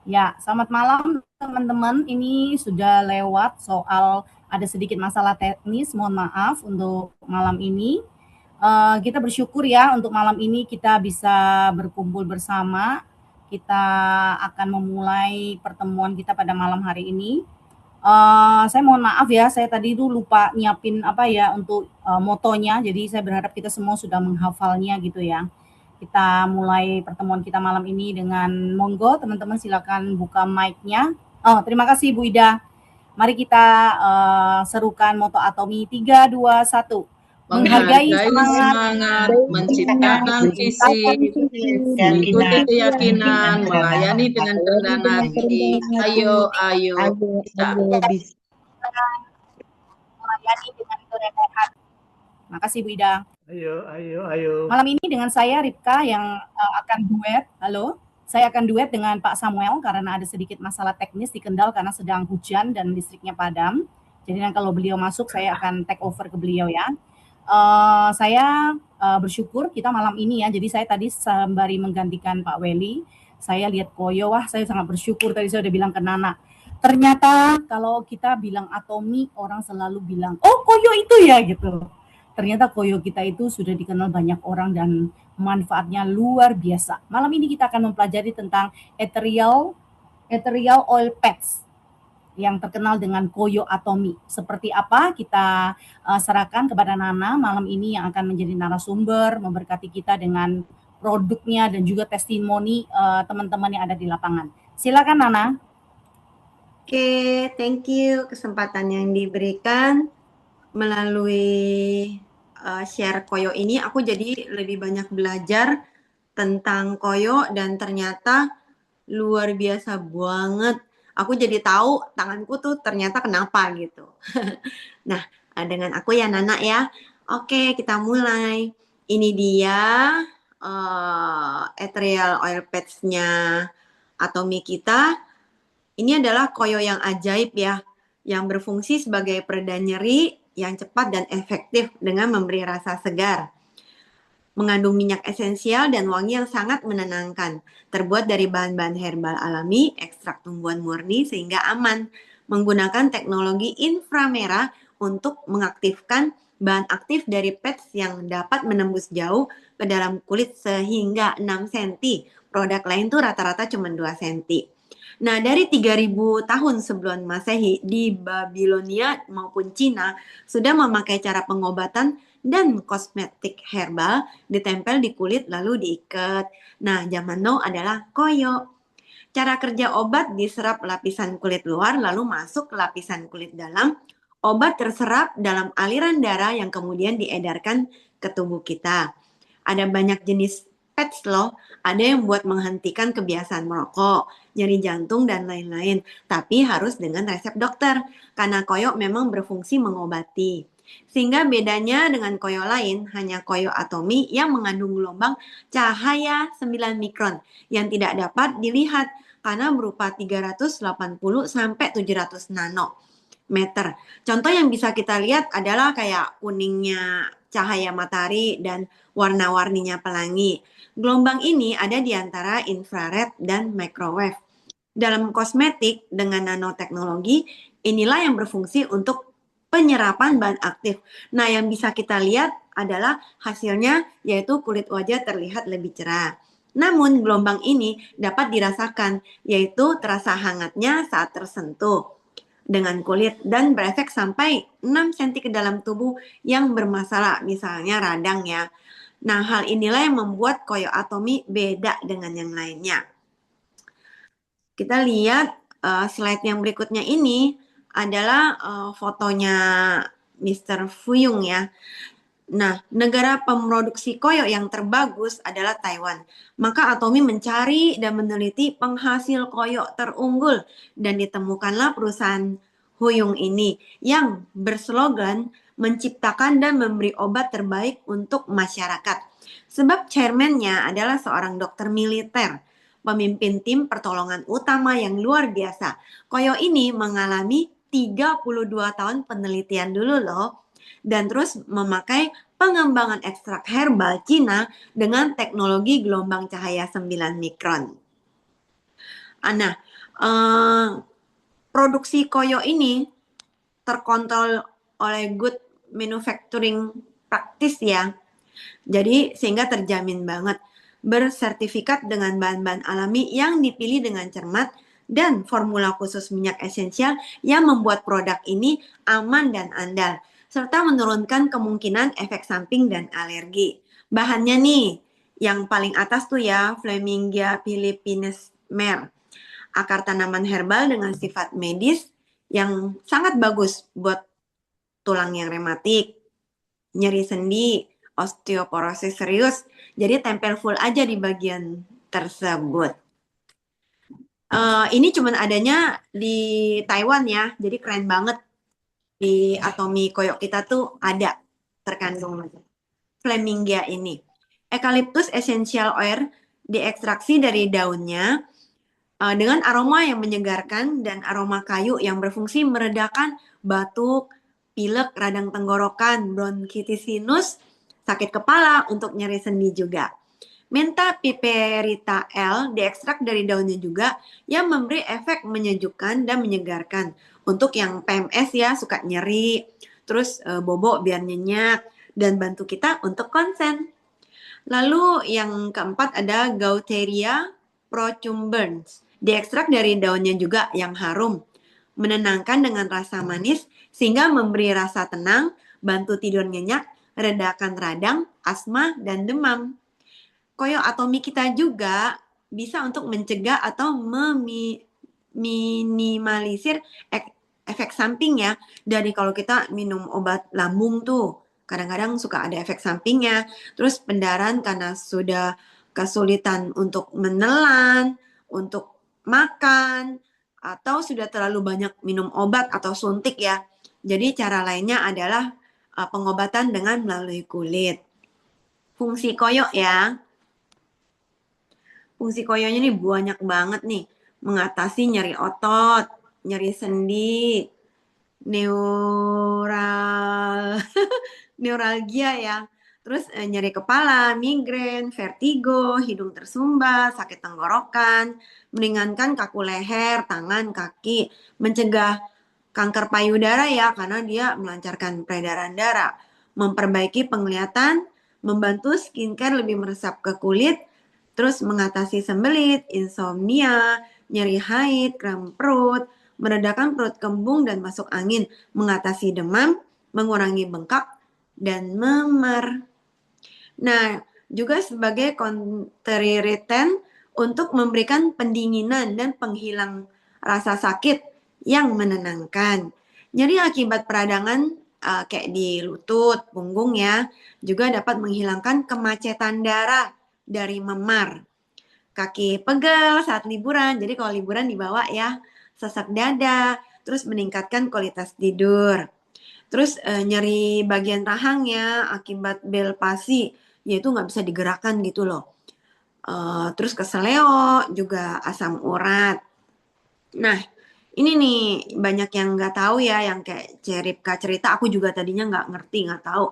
Ya, selamat malam teman-teman. Ini sudah lewat soal ada sedikit masalah teknis. Mohon maaf untuk malam ini. Kita bersyukur ya untuk malam ini kita bisa berkumpul bersama. Kita akan memulai pertemuan kita pada malam hari ini. Saya mohon maaf ya, saya tadi itu lupa nyiapin apa ya untuk motonya. Jadi saya berharap kita semua sudah menghafalnya gitu ya. Kita mulai pertemuan kita malam ini dengan monggo teman-teman silakan buka mic-nya. Oh, terima kasih Bu Ida. Mari kita serukan moto Atomi 3 2 1. Menghargai Menghargai semangat, semangat, menciptakan visi, mengikuti keyakinan, melayani dengan kerendahan hati. Ayo, ayo, bisa. melayani dengan kerendahan hati. Terima kasih Bu Ida. Ayo, ayo, ayo. Malam ini dengan saya Ripka yang akan duet. Halo, saya akan duet dengan Pak Samuel karena ada sedikit masalah teknis di Kendal karena sedang hujan dan listriknya padam. Jadi kalau beliau masuk saya akan take over ke beliau ya. Saya bersyukur kita malam ini ya. Jadi saya tadi sembari menggantikan Pak Weli, saya lihat Koyo, wah saya sangat bersyukur tadi saya udah bilang ke Nana. Ternyata kalau kita bilang Atomi orang selalu bilang, oh Koyo itu ya gitu. Ternyata Koyo kita itu sudah dikenal banyak orang dan manfaatnya luar biasa. Malam ini kita akan mempelajari tentang ethereal oil pads yang terkenal dengan Koyo Atomi. Seperti apa kita serahkan kepada Nana malam ini yang akan menjadi narasumber, memberkati kita dengan produknya dan juga testimoni teman-teman yang ada di lapangan. Silakan Nana. Oke, thank you kesempatan yang diberikan melalui share Koyo ini. Aku jadi lebih banyak belajar tentang Koyo dan ternyata luar biasa banget. Aku jadi tahu tanganku tuh ternyata kenapa gitu. Nah, dengan aku ya Nana ya. Oke, kita mulai. Ini dia ethereal oil pads-nya Atomi kita. Ini adalah Koyo yang ajaib ya, yang berfungsi sebagai pereda nyeri yang cepat dan efektif dengan memberi rasa segar. Mengandung minyak esensial dan wangi yang sangat menenangkan. Terbuat dari bahan-bahan herbal alami, ekstrak tumbuhan murni sehingga aman. Menggunakan teknologi inframerah untuk mengaktifkan bahan aktif dari pads yang dapat menembus jauh ke dalam kulit sehingga 6 cm. Produk lain tuh rata-rata cuma 2 cm. Nah, dari 3000 tahun sebelum Masehi di Babilonia maupun Cina sudah memakai cara pengobatan dan kosmetik herbal ditempel di kulit lalu diikat. Nah, zaman now adalah Koyo. Cara kerja obat diserap lapisan kulit luar lalu masuk ke lapisan kulit dalam. Obat terserap dalam aliran darah yang kemudian diedarkan ke tubuh kita. Ada banyak jenis pads loh, ada yang buat menghentikan kebiasaan merokok, nyeri jantung, dan lain-lain. Tapi harus dengan resep dokter, karena Koyo memang berfungsi mengobati. Sehingga bedanya dengan Koyo lain, hanya Koyo Atomi yang mengandung gelombang cahaya 9 mikron yang tidak dapat dilihat karena berupa 380 sampai 700 nanometer. Contoh yang bisa kita lihat adalah kayak kuningnya cahaya matahari dan warna-warninya pelangi. Gelombang ini ada di antara infrared dan microwave. Dalam kosmetik dengan nanoteknologi, inilah yang berfungsi untuk penyerapan bahan aktif. Nah, yang bisa kita lihat adalah hasilnya yaitu kulit wajah terlihat lebih cerah. Namun, gelombang ini dapat dirasakan, yaitu terasa hangatnya saat tersentuh dengan kulit dan berefek sampai 6 cm ke dalam tubuh yang bermasalah, misalnya radang ya. Nah, hal inilah yang membuat Koyo Atomi beda dengan yang lainnya. Kita lihat slide yang berikutnya ini adalah fotonya Mr. Fuyung ya. Nah, negara pemroduksi Koyo yang terbagus adalah Taiwan. Maka Atomi mencari dan meneliti penghasil Koyo terunggul dan ditemukanlah perusahaan Huyung ini yang berslogan menciptakan dan memberi obat terbaik untuk masyarakat. Sebab chairman-nya adalah seorang dokter militer, pemimpin tim pertolongan utama yang luar biasa. Koyo ini mengalami 32 tahun penelitian dulu loh, dan terus memakai pengembangan ekstrak herbal Cina dengan teknologi gelombang cahaya 9 mikron. Nah, eh, produksi koyo ini terkontrol oleh good manufacturing practice ya. Jadi sehingga terjamin banget bersertifikat dengan bahan-bahan alami yang dipilih dengan cermat dan formula khusus minyak esensial yang membuat produk ini aman dan andal serta menurunkan kemungkinan efek samping dan alergi. Bahannya nih yang paling atas tuh ya Flemingia philippines mer, akar tanaman herbal dengan sifat medis yang sangat bagus buat tulang yang rematik, nyeri sendi, osteoporosis serius. Jadi tempel full aja di bagian tersebut. Ini cuma adanya di Taiwan ya, jadi keren banget. Di Atomy Koyo kita tuh ada terkandung Flemingia ini. Eucalyptus essential oil diekstraksi dari daunnya dengan aroma yang menyegarkan dan aroma kayu yang berfungsi meredakan batuk, pilek, radang tenggorokan, bronkitis sinus, sakit kepala, untuk nyeri sendi juga. Menta piperita L diekstrak dari daunnya juga yang memberi efek menyejukkan dan menyegarkan. Untuk yang PMS ya, suka nyeri, terus bobo biar nyenyak, dan bantu kita untuk konsen. Lalu yang keempat ada Gaultheria procumbens. Diekstrak dari daunnya juga yang harum, menenangkan dengan rasa manis sehingga memberi rasa tenang, bantu tidur nyenyak, redakan radang, asma, dan demam. Koyo Atomy kita juga bisa untuk mencegah atau meminimalisir efek samping ya. Dari kalau kita minum obat lambung tuh, kadang-kadang suka ada efek sampingnya. Terus pendarahan karena sudah kesulitan untuk menelan, untuk makan, atau sudah terlalu banyak minum obat atau suntik ya. Jadi cara lainnya adalah pengobatan dengan melalui kulit. Fungsi koyo ya. Fungsi koyonya nih banyak banget nih. Mengatasi nyeri otot, nyeri sendi, neuralgia ya. Terus nyeri kepala, migrain, vertigo, hidung tersumbat, sakit tenggorokan, meringankan kaku leher, tangan, kaki, mencegah kanker payudara ya karena dia melancarkan peredaran darah, memperbaiki penglihatan, membantu skincare lebih meresap ke kulit, terus mengatasi sembelit, insomnia, nyeri haid, kram perut, meredakan perut kembung dan masuk angin, mengatasi demam, mengurangi bengkak, dan memar. Nah, juga sebagai counter-irritant untuk memberikan pendinginan dan penghilang rasa sakit yang menenangkan. Nyeri akibat peradangan kayak di lutut, punggung ya, juga dapat menghilangkan kemacetan darah dari memar. Kaki pegel saat liburan, jadi kalau liburan dibawa ya, sesak dada, terus meningkatkan kualitas tidur. Terus nyeri bagian rahangnya akibat bel pasi, yaitu nggak bisa digerakkan gitu loh. Terus keseleo, juga asam urat. Nah, ini nih banyak yang nggak tahu ya, yang kayak Ceripka cerita, aku juga tadinya nggak ngerti, nggak tahu.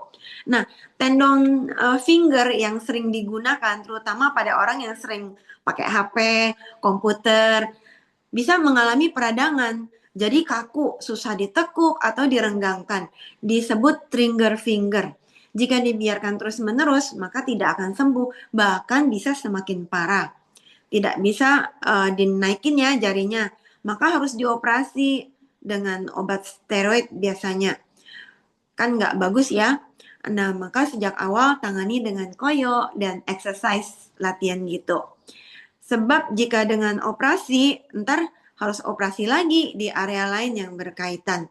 Nah, tendon finger yang sering digunakan, terutama pada orang yang sering pakai HP, komputer, bisa mengalami peradangan. Jadi kaku, susah ditekuk atau direnggangkan. Disebut trigger finger. Jika dibiarkan terus-menerus, maka tidak akan sembuh, bahkan bisa semakin parah. Tidak bisa dinaikin ya jarinya, maka harus dioperasi dengan obat steroid biasanya. Kan nggak bagus ya. Nah, maka sejak awal tangani dengan koyo dan exercise latihan gitu. Sebab jika dengan operasi, ntar harus operasi lagi di area lain yang berkaitan.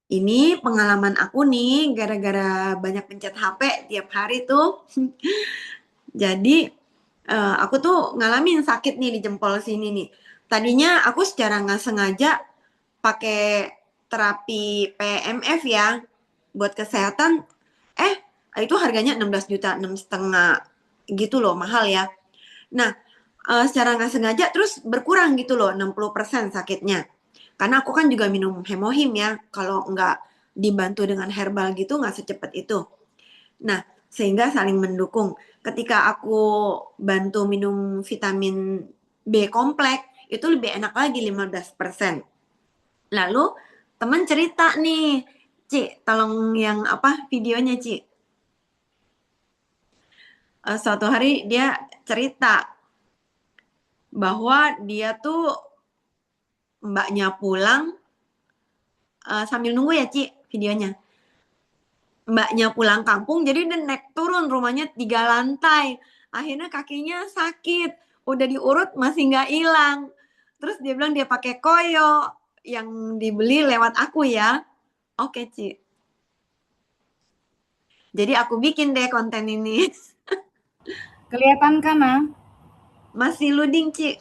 Ini pengalaman aku nih, gara-gara banyak pencet HP tiap hari tuh. Jadi, aku tuh ngalamin sakit nih di jempol sini nih. Tadinya aku secara nggak sengaja pakai terapi PMF ya, buat kesehatan. Itu harganya 16 juta, 6,5 gitu loh, mahal ya. Nah, secara nggak sengaja terus berkurang gitu loh, 60% sakitnya. Karena aku kan juga minum hemohim ya, kalau nggak dibantu dengan herbal gitu nggak secepat itu. Nah, sehingga saling mendukung. Ketika aku bantu minum vitamin B kompleks, itu lebih enak lagi 15%. Lalu teman cerita nih, Ci, tolong yang apa videonya, Ci. Suatu hari dia cerita bahwa dia tuh mbaknya pulang sambil nunggu ya, Ci, videonya. Mbaknya pulang kampung, jadi dia naik turun, rumahnya 3 lantai. Akhirnya kakinya sakit, udah diurut masih nggak hilang. Terus dia bilang dia pakai koyo yang dibeli lewat aku ya. Oke, Ci. Jadi aku bikin deh konten ini. Kelihatan kan, Nah? Masih loading, Ci.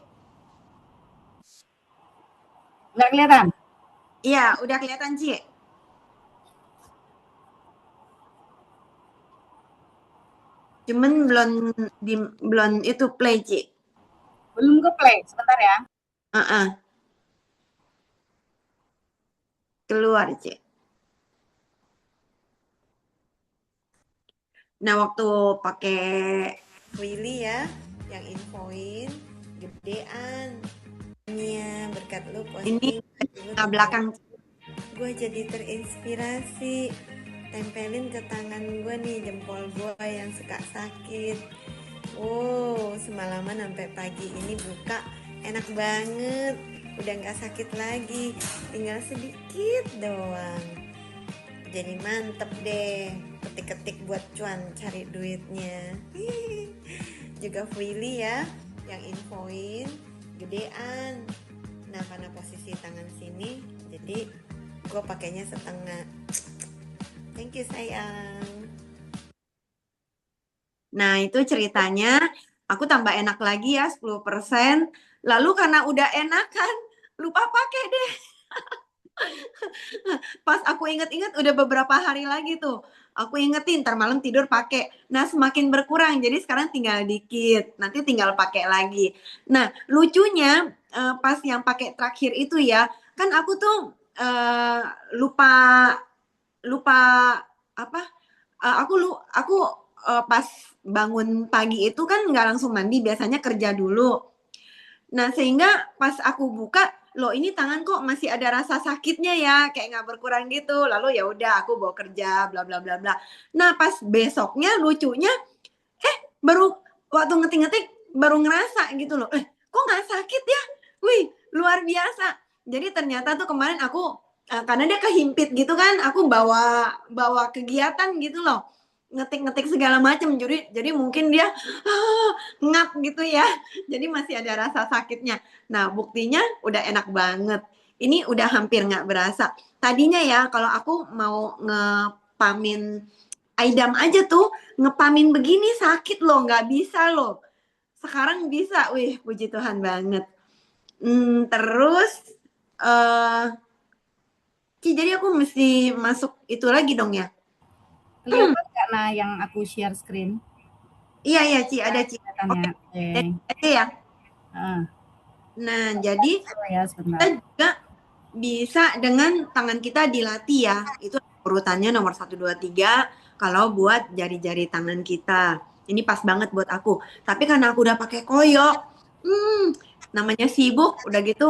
Nggak kelihatan? Iya, udah kelihatan, Ci. Cuman belum itu play, Ci. Belum ke play, sebentar ya. Keluar, Ci. Nah, waktu pakai Willy ya, yang infoin gedean. Iya, berkat lu posting. Ini belakang. Gue jadi terinspirasi. Tempelin ke tangan gue nih, jempol gue yang suka sakit. Semalaman sampai pagi ini buka, enak banget. Udah gak sakit lagi, tinggal sedikit doang. Jadi mantep deh, ketik-ketik buat cuan cari duitnya. Juga Willy ya, yang infoin gedean. Nah, karena posisi tangan sini, jadi gue pakainya setengah. Thank you sayang. Nah, itu ceritanya. Aku tambah enak lagi ya 10%. Lalu karena udah enak kan, lupa pakai deh. Pas aku inget-inget udah beberapa hari lagi tuh. Aku ingetin, ntar malam tidur pakai. Nah, semakin berkurang. Jadi sekarang tinggal dikit. Nanti tinggal pakai lagi. Nah, lucunya pas yang pakai terakhir itu ya, kan aku tuh lupa apa? Aku pas bangun pagi itu kan nggak langsung mandi, biasanya kerja dulu. Nah, sehingga pas aku buka, loh ini tangan kok masih ada rasa sakitnya ya, kayak nggak berkurang gitu. Lalu ya udah aku bawa kerja, bla bla bla bla. Nah, pas besoknya lucunya, baru waktu ngetik-ngetik baru ngerasa gitu loh. Kok nggak sakit ya? Wih, luar biasa. Jadi ternyata tuh kemarin aku karena dia kehimpit gitu kan, aku bawa kegiatan gitu loh, ngetik-ngetik segala macam. Jadi mungkin dia ngap gitu ya. Jadi masih ada rasa sakitnya. Nah, buktinya udah enak banget. Ini udah hampir nggak berasa. Tadinya ya kalau aku mau ngepamin Aidam aja tuh ngepamin begini sakit loh, nggak bisa loh. Sekarang bisa, wih puji Tuhan banget. Terus Ci, jadi aku mesti masuk itu lagi dong ya? Kelihatan nggak, Nah, yang aku share screen? Iya Ci, ada Ci. Oke. Oke ya. Nah, jadi kita juga bisa dengan tangan kita dilatih ya. Itu urutannya nomor 1, 2, 3 kalau buat jari-jari tangan kita. Ini pas banget buat aku. Tapi karena aku udah pakai koyo, namanya sibuk, udah gitu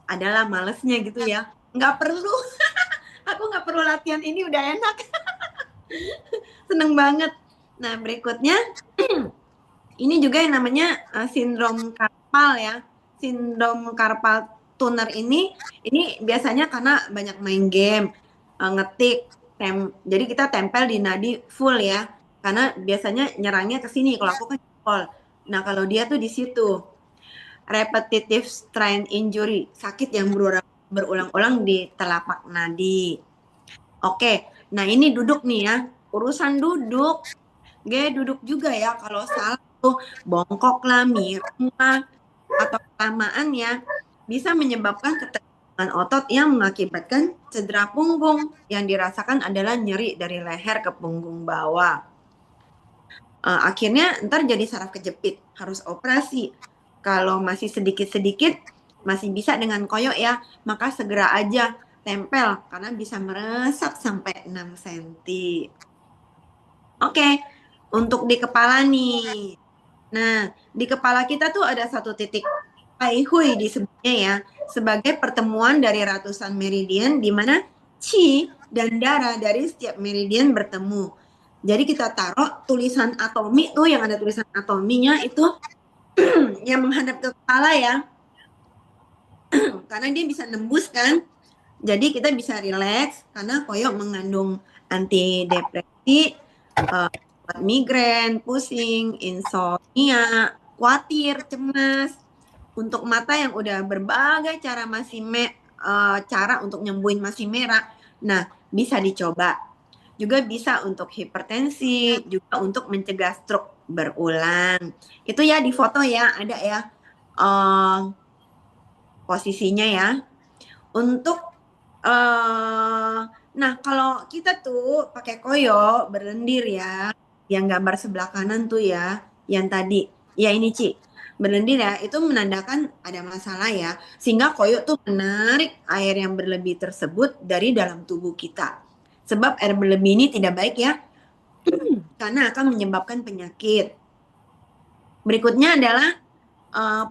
adalah malesnya gitu ya. Nggak perlu. Aku nggak perlu latihan ini, udah enak. Seneng banget. Nah, berikutnya ini juga yang namanya sindrom karpal ya. Sindrom karpal tuner ini biasanya karena banyak main game, ngetik, jadi kita tempel di nadi full ya. Karena biasanya nyerangnya ke sini, kalau aku kan jempol. Nah, kalau dia tuh di situ. Repetitive strain injury, sakit yang berulang-ulang di telapak nadi. Oke, nah ini duduk nih ya. Urusan duduk, duduk juga ya. Kalau salah tuh bongkok lah, miring lah, atau kelamaan ya, bisa menyebabkan ketegangan otot yang mengakibatkan cedera punggung. Yang dirasakan adalah nyeri dari leher ke punggung bawah. Akhirnya ntar jadi saraf kejepit, harus operasi. Kalau masih sedikit-sedikit, masih bisa dengan koyo ya, maka segera aja tempel karena bisa meresap sampai 6 cm. Oke, untuk di kepala nih. Nah, di kepala kita tuh ada satu titik Pai Hui disebutnya ya, sebagai pertemuan dari ratusan meridian di mana qi dan darah dari setiap meridian bertemu. Jadi kita taruh tulisan atomi tuh, yang ada tulisan atominya itu yang menghadap ke kepala ya, karena dia bisa nembus kan. Jadi kita bisa rileks karena koyo mengandung anti depresi, buat migrain, pusing, insomnia, khawatir, cemas. Untuk mata yang udah berbagai cara cara untuk nyembuhin masih merah. Nah, bisa dicoba. Juga bisa untuk hipertensi, juga untuk mencegah stroke berulang. Itu ya di foto ya, ada ya posisinya ya. Untuk nah kalau kita tuh pakai koyo berlendir ya, yang gambar sebelah kanan tuh ya, yang tadi, ya ini Ci, berlendir ya, itu menandakan ada masalah ya, sehingga koyo tuh menarik air yang berlebih tersebut dari dalam tubuh kita. Sebab air berlebih ini tidak baik ya, karena akan menyebabkan penyakit. Berikutnya adalah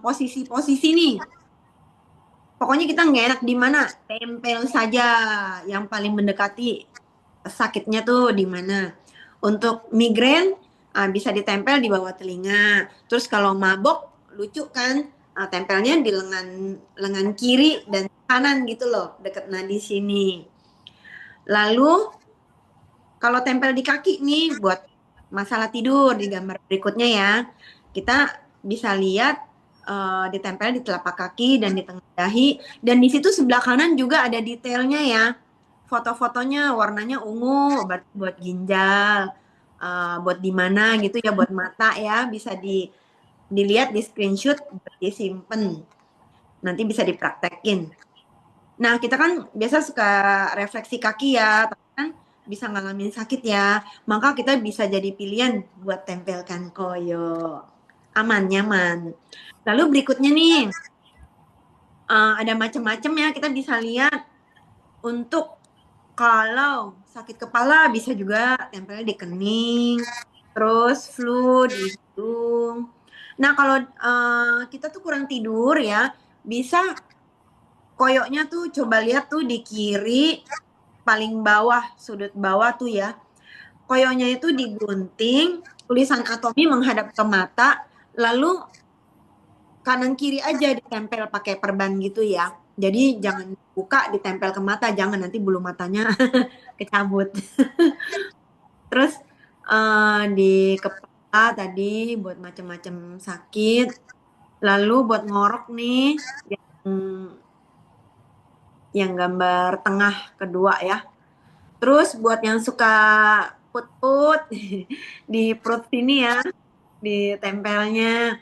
posisi-posisi nih. Pokoknya kita nggak enak di mana, tempel saja yang paling mendekati sakitnya tuh di mana. Untuk migrain bisa ditempel di bawah telinga. Terus kalau mabok lucu kan, tempelnya di lengan kiri dan kanan gitu loh, deket nadi sini. Lalu kalau tempel di kaki nih buat masalah tidur, di gambar berikutnya ya, kita bisa lihat ditempel di telapak kaki dan di tengah dahi, dan di situ sebelah kanan juga ada detailnya ya, foto-fotonya warnanya ungu, berarti buat ginjal, buat di mana gitu ya, buat mata ya, bisa dilihat, di screenshot, disimpan, nanti bisa dipraktekin. Nah, kita kan biasa suka refleksi kaki ya, tapi kan bisa ngalamin sakit ya, maka kita bisa jadi pilihan buat tempelkan koyo. Aman, nyaman. Lalu berikutnya nih, ada macam-macam ya, kita bisa lihat untuk kalau sakit kepala bisa juga tempelnya di kening, terus flu di hidung. Nah, kalau kita tuh kurang tidur ya, bisa koyoknya tuh coba lihat tuh di kiri paling bawah, sudut bawah tuh ya. Koyoknya itu digunting, tulisan atomi menghadap ke mata, lalu kanan kiri aja ditempel pakai perban gitu ya. Jadi jangan buka ditempel ke mata, jangan, nanti bulu matanya kecabut. Terus di kepala tadi buat macam-macam sakit. Lalu buat ngorok nih yang gambar tengah kedua ya. Terus buat yang suka put-put di perut sini ya, di tempelnya,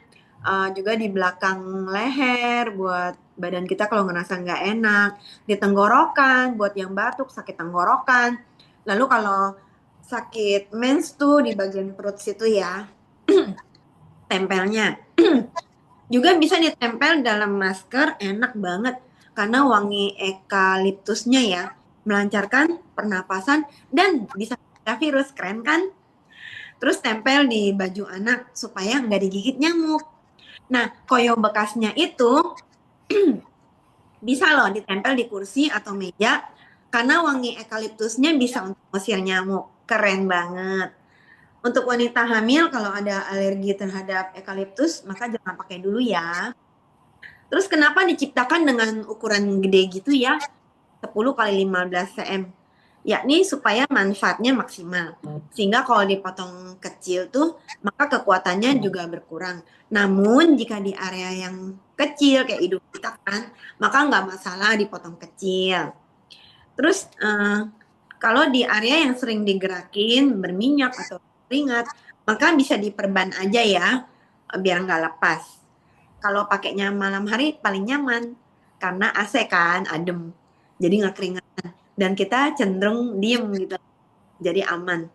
juga di belakang leher buat badan kita kalau ngerasa nggak enak, di tenggorokan buat yang batuk, sakit tenggorokan. Lalu kalau sakit mens tuh di bagian perut situ ya, tempelnya. Juga bisa ditempel dalam masker, enak banget karena wangi eukaliptusnya ya, melancarkan pernapasan dan bisa mencegah virus, keren kan? Terus tempel di baju anak supaya nggak digigit nyamuk. Nah, koyo bekasnya itu bisa loh ditempel di kursi atau meja karena wangi eukaliptusnya bisa untuk mengusir nyamuk. Keren banget. Untuk wanita hamil kalau ada alergi terhadap eukaliptus maka jangan pakai dulu ya. Terus kenapa diciptakan dengan ukuran gede gitu ya? 10 kali 15 cm. Yakni supaya manfaatnya maksimal. Sehingga kalau dipotong kecil tuh, maka kekuatannya juga berkurang. Namun jika di area yang kecil kayak hidung kita kan, maka nggak masalah dipotong kecil. Terus kalau di area yang sering digerakin, berminyak atau keringat, maka bisa diperban aja ya, biar nggak lepas. Kalau pakainya malam hari paling nyaman, karena AC kan, adem. Jadi nggak keringetan. Dan kita cenderung diem gitu, jadi aman.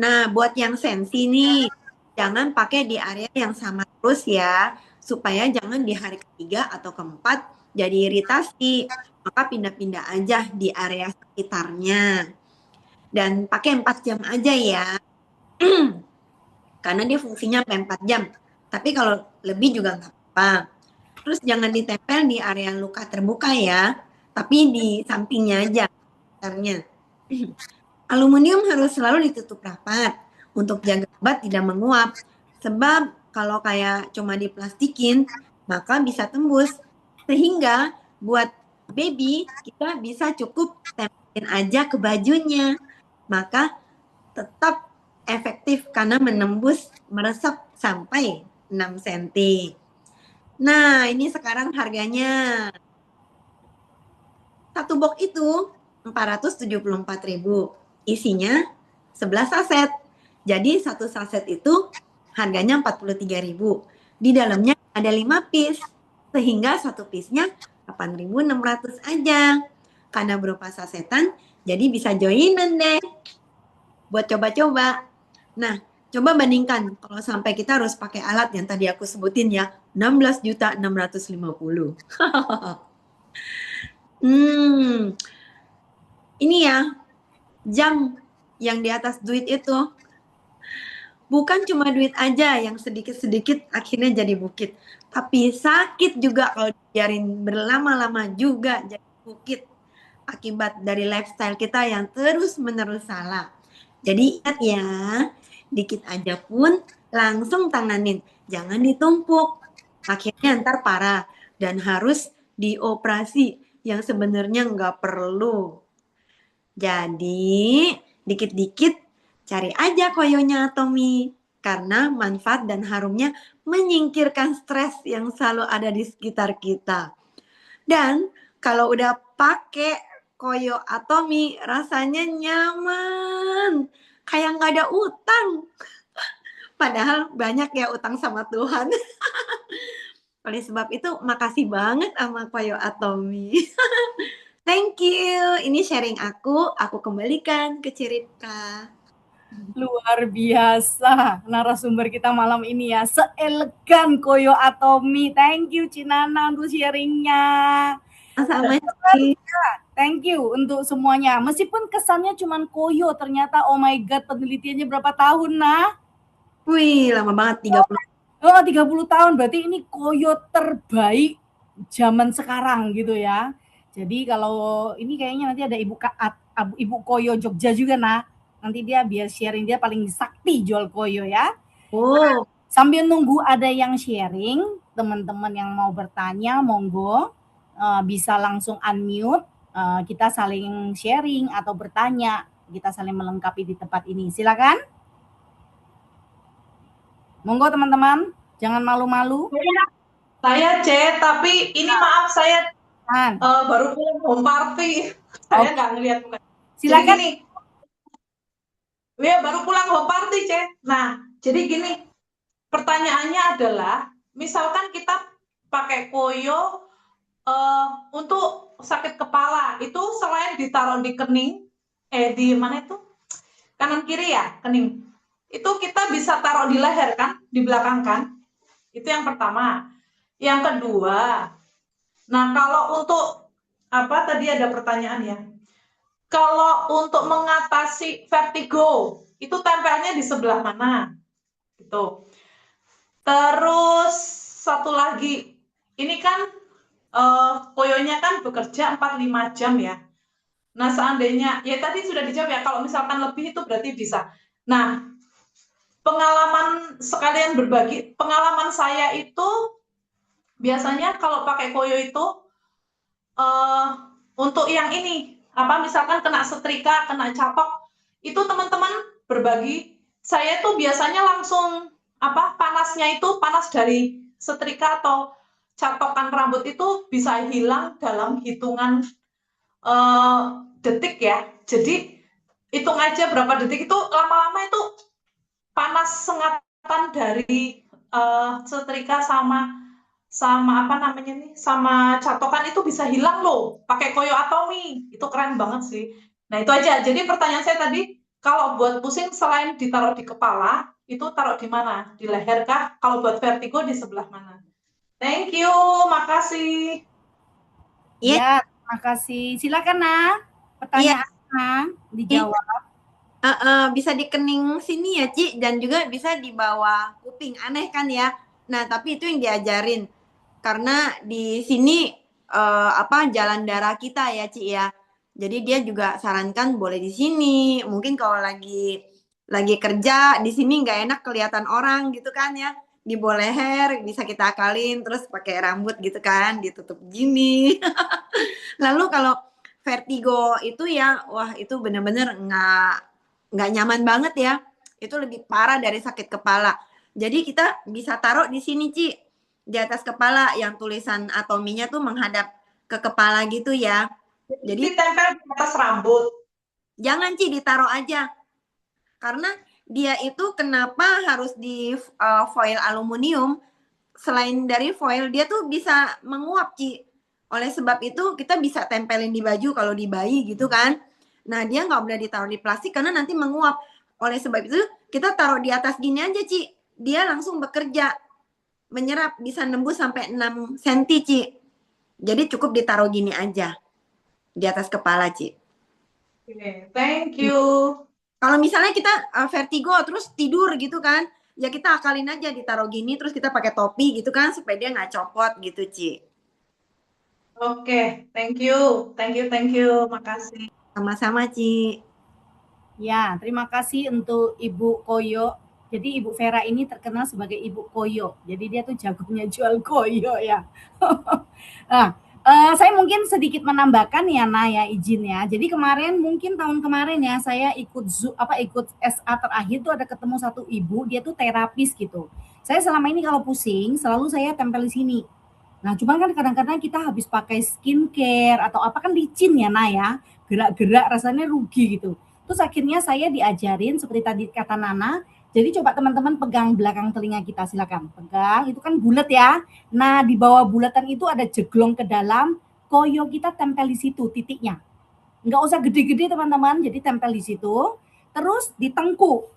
Nah, buat yang sensi nih, jangan pakai di area yang sama terus ya, supaya jangan di hari ketiga atau keempat jadi iritasi. Maka pindah-pindah aja di area sekitarnya. Dan pakai 4 jam aja ya. Karena dia fungsinya sampai 4 jam. Tapi kalau lebih juga nggak apa-apa. Terus jangan ditempel di area luka terbuka ya, tapi di sampingnya aja, sekitarnya. Aluminium harus selalu ditutup rapat untuk jaga obat tidak menguap. Sebab kalau kayak cuma diplastikin, maka bisa tembus. Sehingga buat baby, kita bisa cukup tempelin aja ke bajunya. Maka tetap efektif karena menembus meresap sampai 6 cm. Nah, ini sekarang harganya. Satu box itu 474.000. Isinya 11 saset. Jadi satu saset itu harganya 43.000. Di dalamnya ada 5 piece. Sehingga satu piece-nya 8.600 aja. Karena berupa sasetan, jadi bisa joinan deh. Buat coba-coba. Nah, coba bandingkan kalau sampai kita harus pakai alat yang tadi aku sebutin ya, 16.650. Ini ya, jam yang di atas duit itu bukan cuma duit aja yang sedikit-sedikit akhirnya jadi bukit, tapi sakit juga kalau dibiarin berlama-lama juga jadi bukit akibat dari lifestyle kita yang terus-menerus salah. Jadi ingat ya, dikit aja pun langsung tanganin, jangan ditumpuk. Akhirnya ntar parah dan harus dioperasi yang sebenarnya nggak perlu. Jadi, dikit-dikit cari aja koyonya Tommy. Karena manfaat dan harumnya menyingkirkan stres yang selalu ada di sekitar kita. Dan kalau udah pakai koyo Atomi, rasanya nyaman. Kayak nggak ada utang. Padahal banyak ya utang sama Tuhan. Oleh sebab itu, makasih banget sama koyo Atomi. Thank you. Ini sharing aku kembalikan ke Ciripka. Luar biasa narasumber kita malam ini ya, seelegan koyo Atomi. Thank you Cinana untuk sharingnya. Sama Thank you untuk semuanya. Meskipun kesannya cuma koyo, ternyata oh my god penelitiannya berapa tahun nah? Wih, lama banget 30. Oh, 30 tahun. Berarti ini koyo terbaik zaman sekarang gitu ya. Jadi kalau ini kayaknya nanti ada Ibu Koyo Jogja juga nah. Nanti dia biar sharing, dia paling sakti jual koyo ya. Oh, Sambil nunggu ada yang sharing, teman-teman yang mau bertanya monggo bisa langsung unmute, kita saling sharing atau bertanya, kita saling melengkapi di tempat ini. Silakan. Monggo teman-teman, jangan malu-malu. Saya C, tapi ini maaf saya baru pulang home party. Saya nggak ngeliat bukan. Silakan. Jadi gini, ya baru pulang home party C. Nah, jadi gini, pertanyaannya adalah, misalkan kita pakai koyo untuk sakit kepala, itu selain ditaruh di kening, di mana itu? Kanan kiri ya, kening. Itu kita bisa taruh di leher kan, di belakang kan? Itu yang pertama. Yang kedua, nah kalau untuk apa tadi ada pertanyaan ya. Kalau untuk mengatasi vertigo, itu tempelnya di sebelah mana? Gitu. Terus satu lagi, ini kan koyonya kan bekerja 4-5 jam ya. Nah seandainya, ya tadi sudah dijawab ya, kalau misalkan lebih itu berarti bisa. Nah, pengalaman sekalian berbagi, pengalaman saya itu biasanya kalau pakai koyo itu untuk yang ini, apa misalkan kena setrika, kena capok, itu teman-teman berbagi, saya tuh biasanya langsung apa panasnya itu panas dari setrika atau catokan rambut itu bisa hilang dalam hitungan detik ya. Jadi hitung aja berapa detik itu, lama-lama itu panas sengatan dari setrika sama apa namanya nih, sama catokan itu bisa hilang loh pakai koyo Atomi. Itu keren banget sih. Nah itu aja. Jadi pertanyaan saya tadi, kalau buat pusing selain ditaruh di kepala, itu taruh di mana? Di leher kah? Kalau buat vertigo di sebelah mana? Thank you, makasih. Iya, makasih. Silakan nah, pertanyaan dijawab. Bisa di kening sini ya Ci, dan juga bisa di bawah kuping. Aneh kan ya? Nah tapi itu yang diajarin. karena di sini jalan darah kita ya Ci ya. Jadi dia juga sarankan boleh di sini. Mungkin kalau lagi kerja di sini nggak enak kelihatan orang gitu kan ya. Di bawah leher bisa kita akalin, terus pakai rambut gitu kan, ditutup gini. Lalu kalau vertigo itu ya, wah itu bener-bener nggak nyaman banget ya. Itu lebih parah dari sakit kepala. Jadi kita bisa taruh di sini Ci, di atas kepala yang tulisan atominya tuh menghadap ke kepala gitu ya. Jadi ditempel di atas rambut. Jangan Ci, ditaruh aja. Karena dia itu kenapa harus di foil aluminium? Selain dari foil, dia tuh bisa menguap Ci. Oleh sebab itu kita bisa tempelin di baju kalau di bayi gitu kan. Nah dia nggak boleh ditaruh di plastik karena nanti menguap. Oleh sebab itu kita taruh di atas gini aja Ci. Dia langsung bekerja. Menyerap bisa nembus sampai 6 cm Ci. Jadi cukup ditaruh gini aja. Di atas kepala Ci. Oke, thank you. Kalau misalnya kita vertigo terus tidur gitu kan, ya kita akalin aja ditaruh gini terus kita pakai topi gitu kan supaya dia nggak copot gitu Ci. Oke, thank you, makasih. Sama-sama Ci. Ya, terima kasih untuk Ibu Koyo. Jadi Ibu Vera ini terkenal sebagai Ibu Koyo. Jadi dia tuh jagonya jual koyo ya. Nah, saya mungkin sedikit menambahkan ya Naya izin ya. Jadi kemarin mungkin tahun kemarin ya saya ikut ikut SA terakhir tuh ada ketemu satu ibu, dia tuh terapis gitu. Saya selama ini kalau pusing selalu saya tempel di sini. Nah, cuman kan kadang-kadang kita habis pakai skincare atau apa kan licin ya Naya, gerak-gerak rasanya rugi gitu. Terus akhirnya saya diajarin seperti tadi kata Nana, jadi coba teman-teman pegang belakang telinga kita, silakan pegang, itu kan bulat ya. Nah di bawah bulatan itu ada jeglong ke dalam, koyo kita tempel di situ titiknya. Nggak usah gede-gede teman-teman, jadi tempel di situ. Terus di tengkuk.